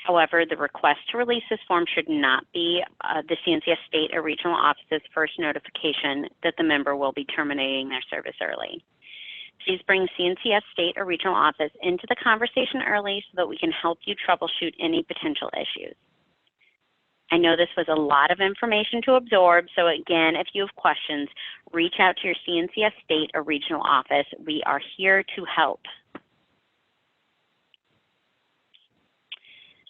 However, the request to release this form should not be the CNCS State or Regional Office's first notification that the member will be terminating their service early. Please bring CNCS State or Regional Office into the conversation early so that we can help you troubleshoot any potential issues. I know this was a lot of information to absorb, so again, if you have questions, reach out to your CNCS State or Regional Office. We are here to help.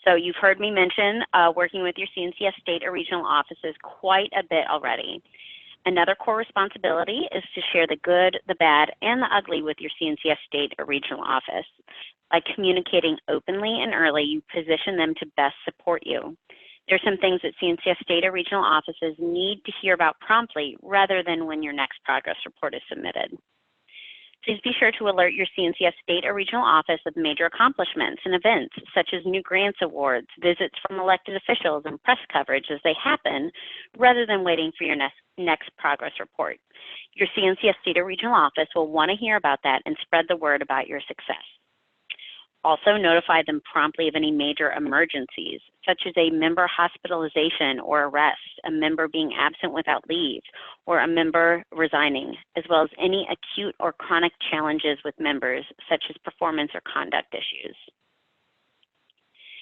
So you've heard me mention working with your CNCS State or Regional Offices quite a bit already. Another core responsibility is to share the good, the bad, and the ugly with your CNCS State or Regional Office. By communicating openly and early, you position them to best support you. There are some things that CNCS State or Regional Offices need to hear about promptly rather than when your next progress report is submitted. Please be sure to alert your CNCS State or Regional Office of major accomplishments and events, such as new grants awards, visits from elected officials, and press coverage as they happen, rather than waiting for your next progress report. Your CNCS State or Regional Office will want to hear about that and spread the word about your success. Also notify them promptly of any major emergencies, such as a member hospitalization or arrest, a member being absent without leave, or a member resigning, as well as any acute or chronic challenges with members, such as performance or conduct issues.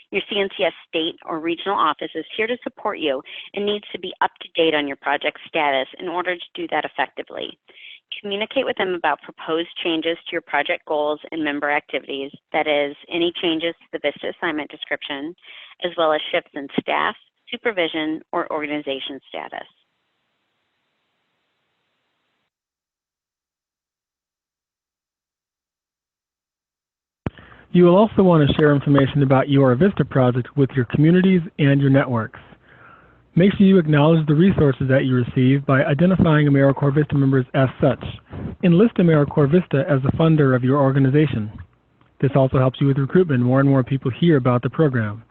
Your CNCS State or Regional Office is here to support you and needs to be up to date on your project status in order to do that effectively. Communicate with them about proposed changes to your project goals and member activities, that is, any changes to the VISTA assignment description, as well as shifts in staff, supervision, or organization status. You will also want to share information about your VISTA project with your communities and your networks. Make sure you acknowledge the resources that you receive by identifying Americorps Vista members as such. Enlist Americorps Vista as the funder of your organization. This also helps you with recruitment. More and more people hear about the program.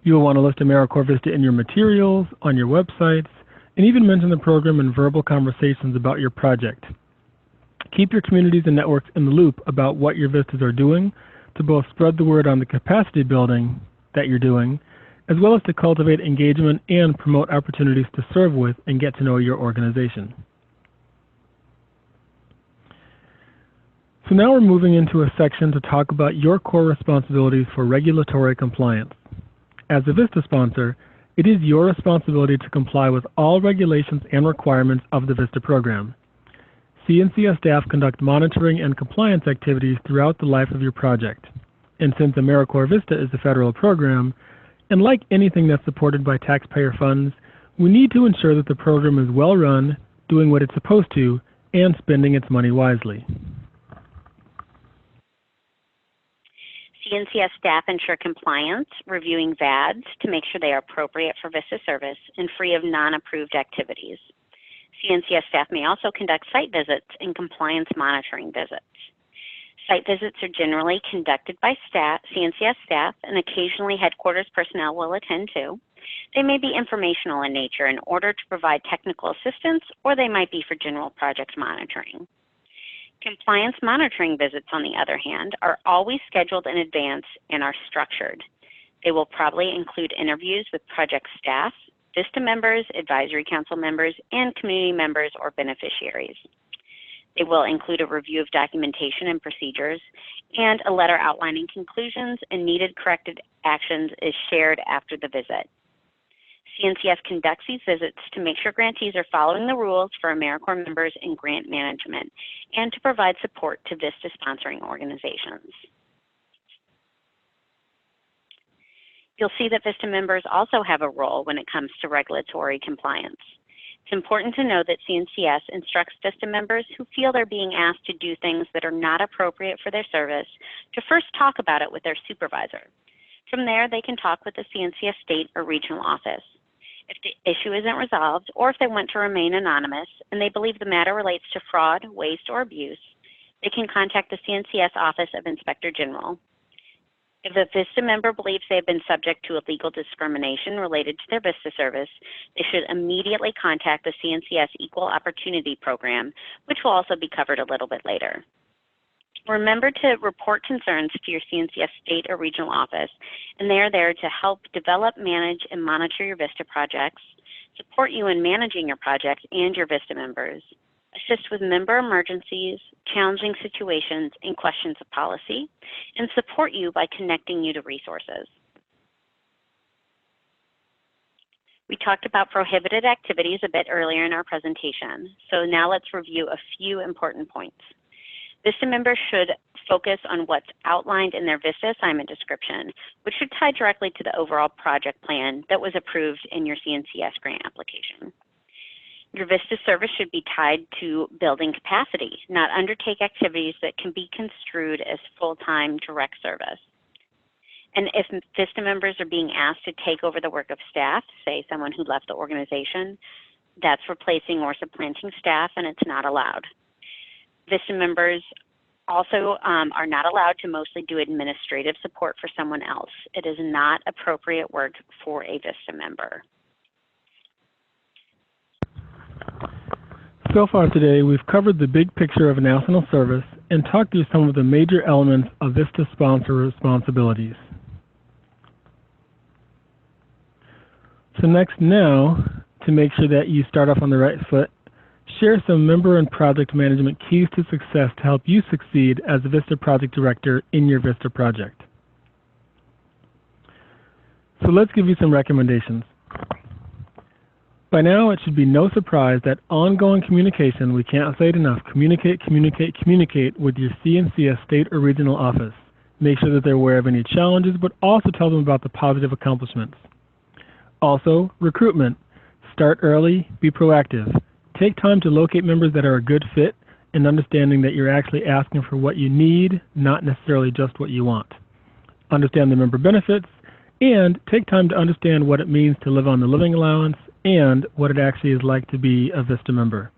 You will want to list Americorps Vista in your materials, on your websites, and even mention the program in verbal conversations about your project. Keep your communities and networks in the loop about what your Vistas are doing to both spread the word on the capacity building that you're doing, as well as to cultivate engagement and promote opportunities to serve with and get to know your organization. So now we're moving into a section to talk about your core responsibilities for regulatory compliance. As a VISTA sponsor, it is your responsibility to comply with all regulations and requirements of the VISTA program. CNCS staff conduct monitoring and compliance activities throughout the life of your project. And since Americorps Vista is a federal program, and like anything that's supported by taxpayer funds, we need to ensure that the program is well run, doing what it's supposed to, and spending its money wisely. CNCS staff ensure compliance, reviewing VADs to make sure they are appropriate for VISTA service and free of non-approved activities. CNCS staff may also conduct site visits and compliance monitoring visits. Site visits are generally conducted by CNCS staff, and occasionally headquarters personnel will attend too. They may be informational in nature in order to provide technical assistance, or they might be for general project monitoring. Compliance monitoring visits, on the other hand, are always scheduled in advance and are structured. They will probably include interviews with project staff, Vista members, advisory council members, and community members or beneficiaries. They will include a review of documentation and procedures, and a letter outlining conclusions and needed corrected actions is shared after the visit. CNCF conducts these visits to make sure grantees are following the rules for Americorps members in grant management and to provide support to Vista sponsoring organizations. You'll see that Vista members also have a role when it comes to regulatory compliance. It's important to know that CNCS instructs Vista members who feel they're being asked to do things that are not appropriate for their service to first talk about it with their supervisor. From there, they can talk with the CNCS state or regional office. If the issue isn't resolved, or if they want to remain anonymous and they believe the matter relates to fraud, waste, or abuse, they can contact the CNCS Office of Inspector General. If a Vista member believes they have been subject to illegal discrimination related to their Vista service, they should immediately contact the CNCS Equal Opportunity Program, which will also be covered a little bit later. Remember to report concerns to your CNCS state or regional office, and they are there to help develop, manage, and monitor your Vista projects, support you in managing your projects and your Vista members, assist with member emergencies, challenging situations, and questions of policy, and support you by connecting you to resources. We talked about prohibited activities a bit earlier in our presentation, so now let's review a few important points. Vista members should focus on what's outlined in their Vista assignment description, which should tie directly to the overall project plan that was approved in your CNCS grant application. Your Vista service should be tied to building capacity, not undertake activities that can be construed as full-time direct service. And if Vista members are being asked to take over the work of staff, say someone who left the organization, that's replacing or supplanting staff, and it's not allowed. Vista members also are not allowed to mostly do administrative support for someone else. It is not appropriate work for a Vista member. So far today, we've covered the big picture of a national service and talked through some of the major elements of Vista sponsor responsibilities. So next now, to make sure that you start off on the right foot, share some member and project management keys to success to help you succeed as a Vista project director in your Vista project. So let's give you some recommendations. By now, it should be no surprise that ongoing communication, we can't say it enough, communicate with your CNCS state or regional office. Make sure that they're aware of any challenges, but also tell them about the positive accomplishments. Also, recruitment. Start early, be proactive. Take time to locate members that are a good fit and understanding that you're actually asking for what you need, not necessarily just what you want. Understand the member benefits, and take time to understand what it means to live on the living allowance and what it actually is like to be a Vista member.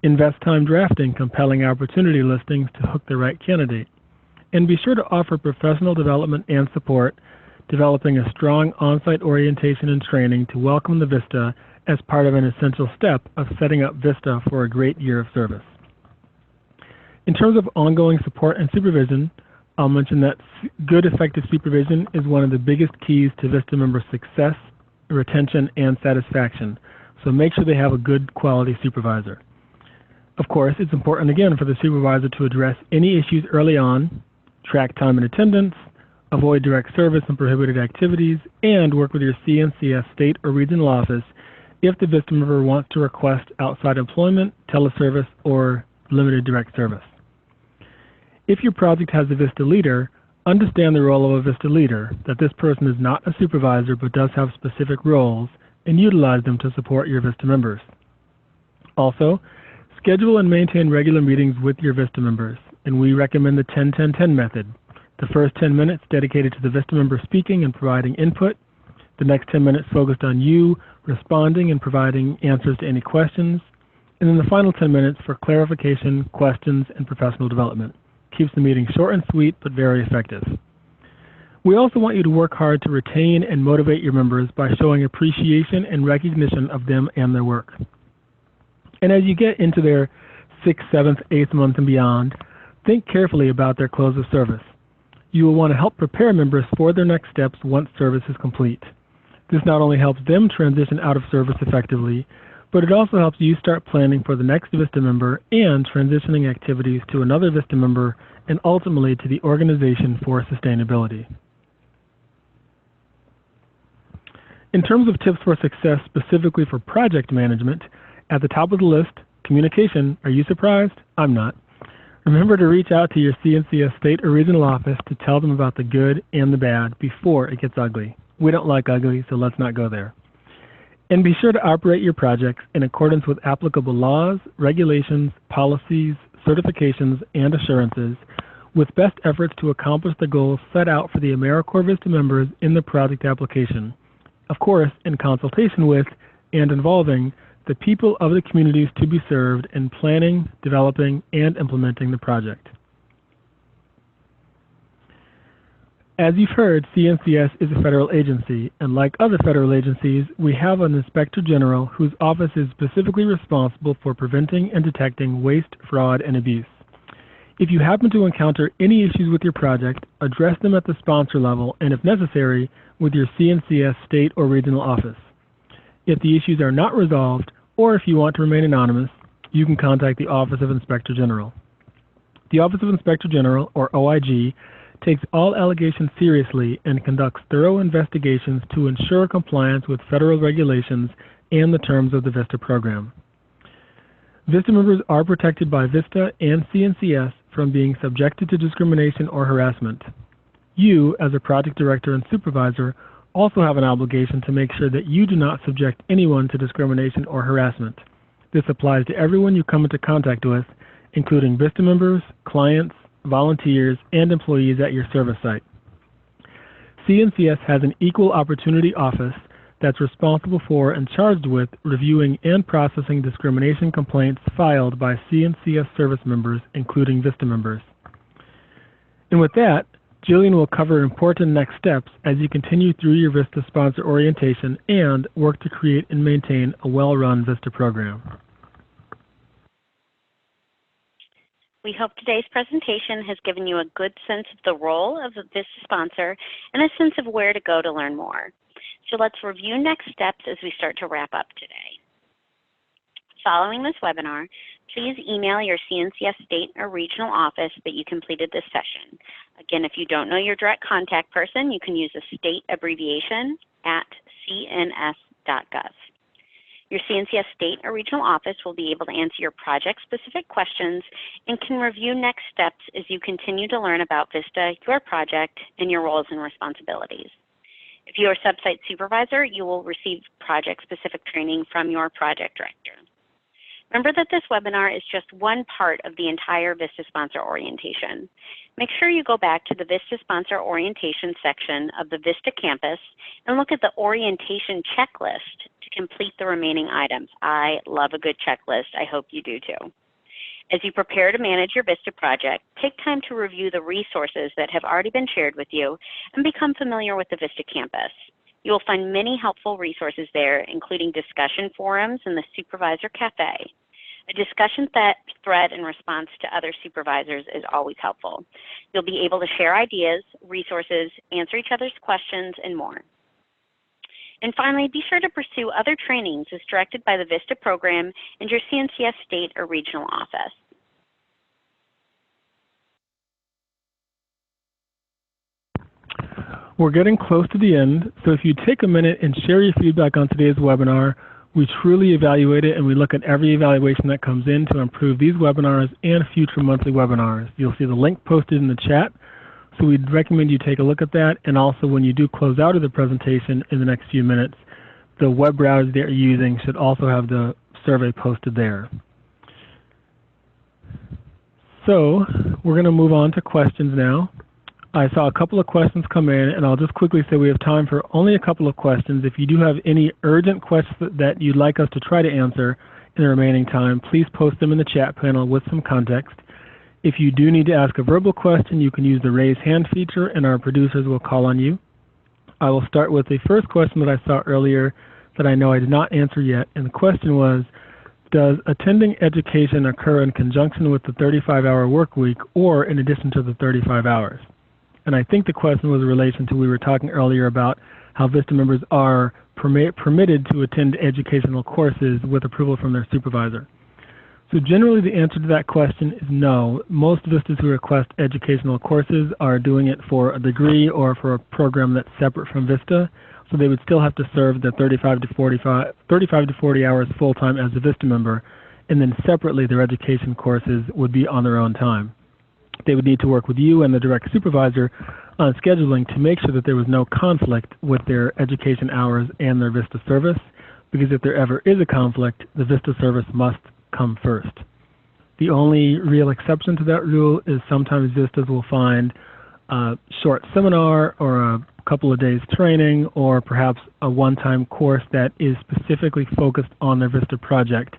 Invest time drafting compelling opportunity listings to hook the right candidate. And be sure to offer professional development and support, developing a strong on-site orientation and training to welcome the Vista as part of an essential step of setting up Vista for a great year of service. In terms of ongoing support and supervision, I'll mention that good, effective supervision is one of the biggest keys to Vista member success, retention, and satisfaction. So make sure they have a good quality supervisor. Of course, it's important again for the supervisor to address any issues early on, track time and attendance, avoid direct service and prohibited activities, and work with your CNCS state or regional office if the Vista member wants to request outside employment, teleservice, or limited direct service. If your project has a Vista leader, understand the role of a Vista leader, that this person is not a supervisor but does have specific roles, and utilize them to support your Vista members. Also, schedule and maintain regular meetings with your Vista members, and we recommend the 10-10-10 method. The first 10 minutes dedicated to the Vista member speaking and providing input, the next 10 minutes focused on you responding and providing answers to any questions, and then the final 10 minutes for clarification, questions, and professional development. Keeps the meeting short and sweet, but very effective. We also want you to work hard to retain and motivate your members by showing appreciation and recognition of them and their work. And as you get into their 6th, 7th, 8th month, and beyond, think carefully about their close of service. You will want to help prepare members for their next steps once service is complete. This not only helps them transition out of service effectively, but it also helps you start planning for the next VISTA member and transitioning activities to another VISTA member and ultimately to the organization for sustainability. In terms of tips for success specifically for project management, at the top of the list, communication. Are you surprised? I'm not. Remember to reach out to your CNCS state or regional office to tell them about the good and the bad before it gets ugly. We don't like ugly, so let's not go there. And be sure to operate your projects in accordance with applicable laws, regulations, policies, certifications, and assurances, with best efforts to accomplish the goals set out for the Americorps VISTA members in the project application. Of course, in consultation with and involving the people of the communities to be served in planning, developing, and implementing the project. As you've heard, CNCS is a federal agency, and like other federal agencies, we have an Inspector General whose office is specifically responsible for preventing and detecting waste, fraud, and abuse. If you happen to encounter any issues with your project, address them at the sponsor level and, if necessary, with your CNCS state or regional office. If the issues are not resolved, or if you want to remain anonymous, you can contact the Office of Inspector General. The Office of Inspector General, or OIG, takes all allegations seriously and conducts thorough investigations to ensure compliance with federal regulations and the terms of the VISTA program. VISTA members are protected by VISTA and CNCS from being subjected to discrimination or harassment. You, as a project director and supervisor, also have an obligation to make sure that you do not subject anyone to discrimination or harassment. This applies to everyone you come into contact with, including VISTA members, clients, volunteers, and employees at your service site. CNCS has an equal opportunity office that's responsible for and charged with reviewing and processing discrimination complaints filed by CNCS service members, including VISTA members. And with that, Jillian will cover important next steps as you continue through your VISTA sponsor orientation and work to create and maintain a well-run VISTA program. We hope today's presentation has given you a good sense of the role of the VISTA sponsor and a sense of where to go to learn more. So let's review next steps as we start to wrap up today. Following this webinar, please email your CNCS state or regional office that you completed this session. Again, if you don't know your direct contact person, you can use a state abbreviation at cns.gov. Your CNCS state or regional office will be able to answer your project-specific questions and can review next steps as you continue to learn about VISTA, your project, and your roles and responsibilities. If you are a sub-site supervisor, you will receive project-specific training from your project director. Remember that this webinar is just one part of the entire VISTA sponsor orientation. Make sure you go back to the VISTA sponsor orientation section of the VISTA campus and look at the orientation checklist to complete the remaining items. I love a good checklist. I hope you do too. As you prepare to manage your VISTA project, take time to review the resources that have already been shared with you and become familiar with the VISTA campus. You will find many helpful resources there, including discussion forums and the Supervisor Cafe. A discussion thread in response to other supervisors is always helpful. You'll be able to share ideas, resources, answer each other's questions, and more. And finally, be sure to pursue other trainings as directed by the VISTA program and your CNCS state or regional office. We're getting close to the end, so if you take a minute and share your feedback on today's webinar, we truly evaluate it and we look at every evaluation that comes in to improve these webinars and future monthly webinars. You'll see the link posted in the chat, so we'd recommend you take a look at that, and also when you do close out of the presentation in the next few minutes, the web browser that you're using should also have the survey posted there. So we're going to move on to questions now. I saw a couple of questions come in, and I'll just quickly say we have time for only a couple of questions. If you do have any urgent questions that you'd like us to try to answer in the remaining time, please post them in the chat panel with some context. If you do need to ask a verbal question, you can use the raise hand feature, and our producers will call on you. I will start with the first question that I saw earlier that I know I did not answer yet, and the question was, Does attending education occur in conjunction with the 35-hour work week or in addition to the 35 hours? And I think the question was in relation to, we were talking earlier about how VISTA members are permitted to attend educational courses with approval from their supervisor. So generally the answer to that question is no. Most Vistas who request educational courses are doing it for a degree or for a program that's separate from Vista. So they would still have to serve the 35 to 40 hours full-time as a Vista member, and then separately their education courses would be on their own time. They would need to work with you and the direct supervisor on scheduling to make sure that there was no conflict with their education hours and their Vista service, because if there ever is a conflict, the Vista service must come first. The only real exception to that rule is sometimes Vistas will find a short seminar or a couple of days training or perhaps a one-time course that is specifically focused on their Vista project.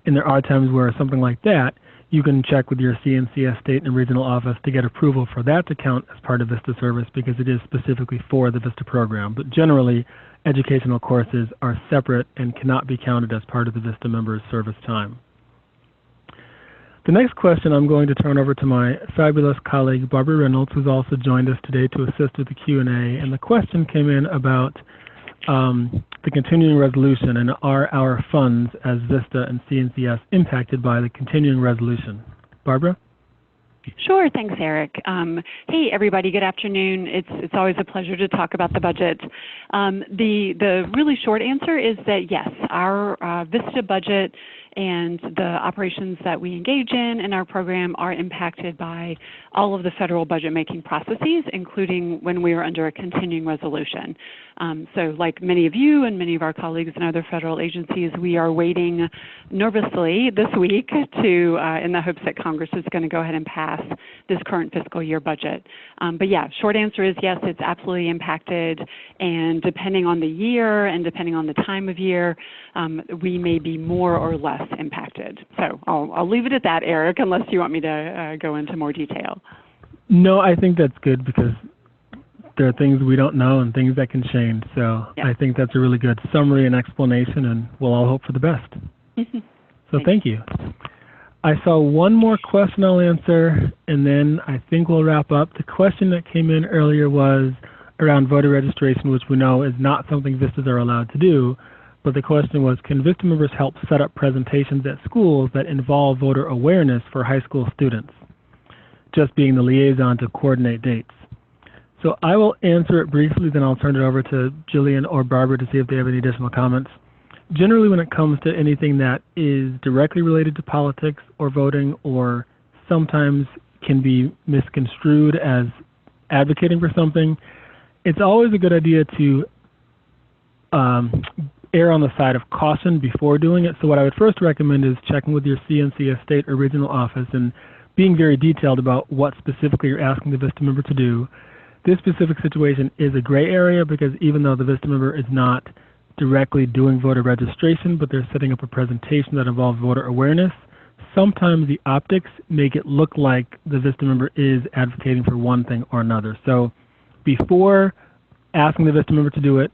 And there are times where something like that, you can check with your CNCS state and regional office to get approval for that to count as part of Vista service because it is specifically for the Vista program. But generally, educational courses are separate and cannot be counted as part of the Vista members' service time. The next question I'm going to turn over to my fabulous colleague, Barbara Reynolds, who's also joined us today to assist with the Q&A. And the question came in about the continuing resolution, and are our funds as Vista and CNCS impacted by the continuing resolution? Barbara? Sure, thanks, Eric. Hey, everybody. Good afternoon. It's always a pleasure to talk about the budget. The really short answer is that yes, our Vista budget and the operations that we engage in our program are impacted by all of the federal budget making processes, including when we are under a continuing resolution. So like many of you and many of our colleagues in other federal agencies, we are waiting nervously this week to, in the hopes that Congress is going to go ahead and pass this current fiscal year budget. But yeah, short answer is yes, it's absolutely impacted, and depending on the year and depending on the time of year, we may be more or less impacted. So I'll leave it at that, Eric, unless you want me to go into more detail. No, I think that's good because there are things we don't know and things that can change. So yeah. I think that's a really good summary and explanation, and we'll all hope for the best. So thank you. I saw one more question I'll answer, and then I think we'll wrap up. The question that came in earlier was around voter registration, which we know is not something Vistas are allowed to do. But the question was, can Vista members help set up presentations at schools that involve voter awareness for high school students, just being the liaison to coordinate dates? So I will answer it briefly, then I'll turn it over to Jillian or Barbara to see if they have any additional comments. Generally, when it comes to anything that is directly related to politics or voting, or sometimes can be misconstrued as advocating for something, it's always a good idea to err on the side of caution before doing it. So what I would first recommend is checking with your CNCS state or regional office and being very detailed about what specifically you're asking the Vista member to do. This specific situation is a gray area because even though the Vista member is not directly doing voter registration, but they're setting up a presentation that involves voter awareness, sometimes the optics make it look like the Vista member is advocating for one thing or another. So before asking the Vista member to do it,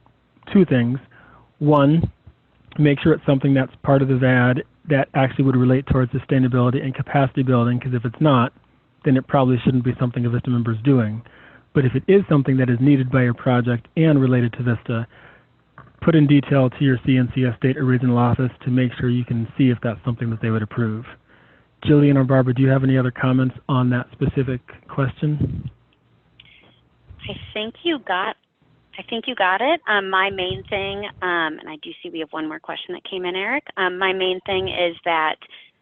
two things. One, make sure it's something that's part of the VAD that actually would relate towards sustainability and capacity building, because if it's not, then it probably shouldn't be something a Vista member is doing. But if it is something that is needed by your project and related to Vista, put in detail to your CNCS state or regional office to make sure you can see if that's something that they would approve. Jillian or Barbara, do you have any other comments on that specific question? I think you got it. My main thing, and I do see we have one more question that came in, Eric. My main thing is that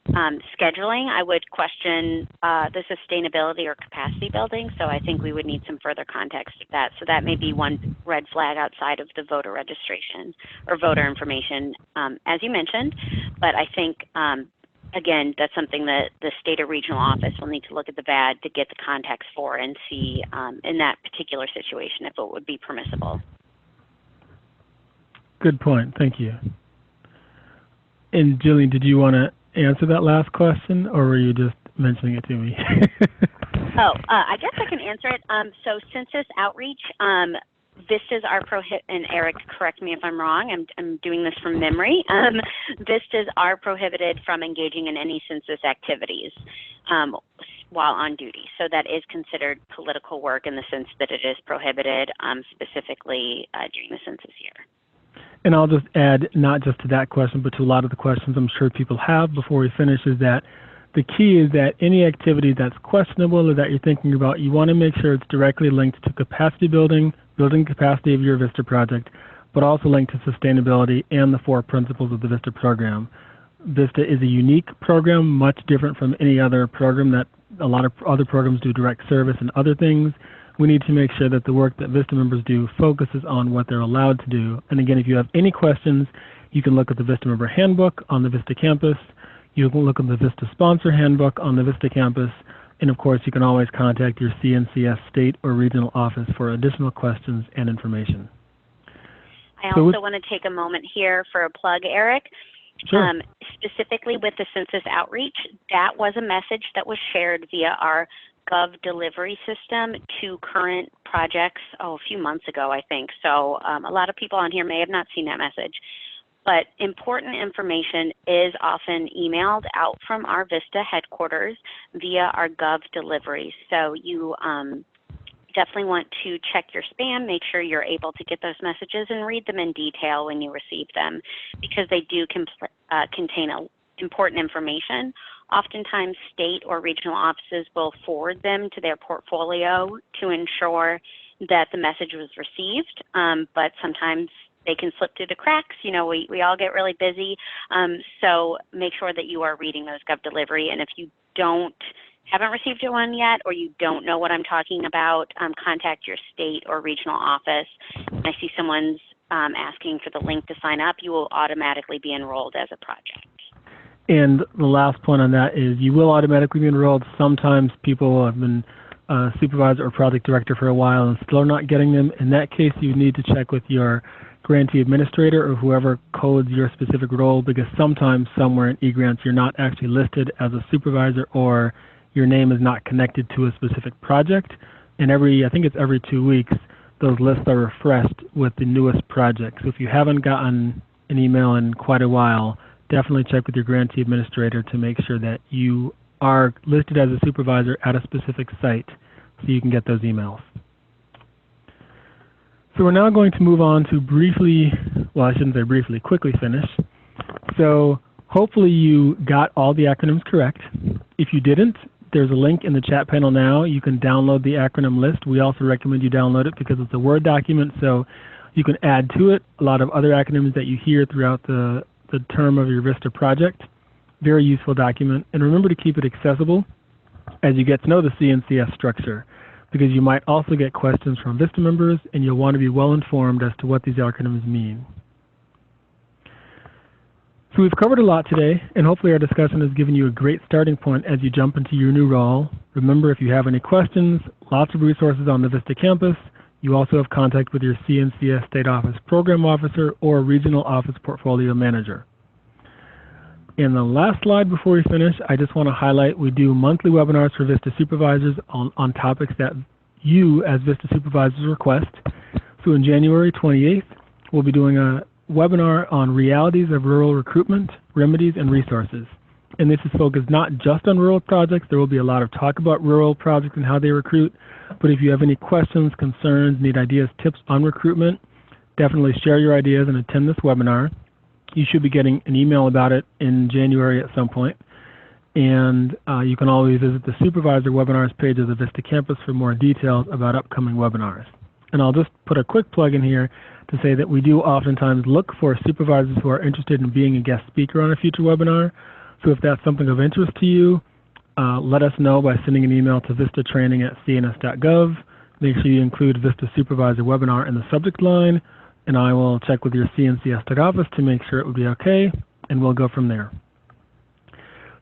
scheduling, I would question the sustainability or capacity building. So I think we would need some further context of that. So that may be one red flag outside of the voter registration or voter information, as you mentioned. But I think, again, that's something that the state or regional office will need to look at the VAD to get the context for and see in that particular situation if it would be permissible. Good point. Thank you. And Jillian, did you want to answer that last question, or were you just mentioning it to me? I guess I can answer it. So Census Outreach Vistas are and Eric, correct me if I'm wrong, I'm doing this from memory. Vistas are prohibited from engaging in any census activities while on duty. So that is considered political work in the sense that it is prohibited specifically during the census year. And I'll just add, not just to that question, but to a lot of the questions I'm sure people have before we finish, is that the key is that any activity that's questionable or that you're thinking about, you want to make sure it's directly linked to capacity building capacity of your VISTA project, but also linked to sustainability and the 4 principles of the VISTA program. VISTA is a unique program, much different from any other program that a lot of other programs do direct service and other things. We need to make sure that the work that VISTA members do focuses on what they're allowed to do. And again, if you have any questions, you can look at the VISTA member handbook on the VISTA campus. You can look at the VISTA sponsor handbook on the VISTA campus. And of course, you can always contact your CNCS state or regional office for additional questions and information. I also want to take a moment here for a plug, Eric. Sure. Specifically with the Census Outreach, that was a message that was shared via our Gov delivery system to current projects, a few months ago, I think. So a lot of people on here may have not seen that message. But important information is often emailed out from our VISTA headquarters via our Gov delivery. So you definitely want to check your spam, make sure you're able to get those messages and read them in detail when you receive them, because they do contain important information. Oftentimes, state or regional offices will forward them to their portfolio to ensure that the message was received, but sometimes they can slip through the cracks. You know, we all get really busy, so make sure that you are reading those Gov delivery, and if you haven't received one yet, or you don't know what I'm talking about, contact your state or regional office. I see someone's asking for the link to sign up. You will automatically be enrolled as a project. And the last point on that is you will automatically be enrolled. Sometimes people have been supervisor or project director for a while and still are not getting them. In that case, you need to check with your grantee administrator or whoever codes your specific role, because sometimes somewhere in eGrants you're not actually listed as a supervisor, or your name is not connected to a specific project. And I think it's every 2 weeks, those lists are refreshed with the newest project. So if you haven't gotten an email in quite a while, definitely check with your grantee administrator to make sure that you are listed as a supervisor at a specific site so you can get those emails. So we're now going to move on to quickly finish. So hopefully you got all the acronyms correct. If you didn't, there's a link in the chat panel now. You can download the acronym list. We also recommend you download it because it's a Word document, so you can add to it a lot of other acronyms that you hear throughout the term of your VISTA project. Very useful document. And remember to keep it accessible as you get to know the CNCS structure, because you might also get questions from VISTA members and you'll want to be well informed as to what these acronyms mean. So we've covered a lot today, and hopefully our discussion has given you a great starting point as you jump into your new role. Remember, if you have any questions, lots of resources on the VISTA campus. You also have contact with your CNCS State Office Program Officer or Regional Office Portfolio Manager. In the last slide before we finish, I just want to highlight we do monthly webinars for VISTA supervisors on topics that you as VISTA supervisors request. So in January 28th, we'll be doing a webinar on realities of rural recruitment, remedies, and resources. And this is focused not just on rural projects. There will be a lot of talk about rural projects and how they recruit. But if you have any questions, concerns, need ideas, tips on recruitment, definitely share your ideas and attend this webinar. You should be getting an email about it in January at some point. And you can always visit the Supervisor Webinars page of the VISTA campus for more details about upcoming webinars. And I'll just put a quick plug in here to say that we do oftentimes look for supervisors who are interested in being a guest speaker on a future webinar. So if that's something of interest to you, let us know by sending an email to vistatraining@cns.gov. Make sure you include VISTA Supervisor Webinar in the subject line, and I will check with your CNCS State Office to make sure it would be okay, and we'll go from there.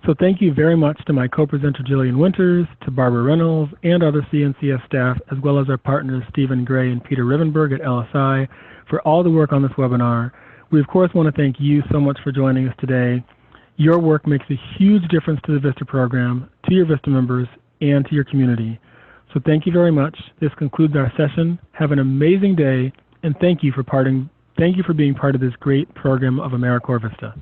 So thank you very much to my co-presenter Jillian Winters, to Barbara Reynolds, and other CNCS staff, as well as our partners Stephen Gray and Peter Rivenberg at LSI for all the work on this webinar. We of course want to thank you so much for joining us today. Your work makes a huge difference to the VISTA program, to your VISTA members, and to your community. So So thank you very much. This concludes our session. Have an amazing day, and thank you for being part of this great program of Americorps Vista.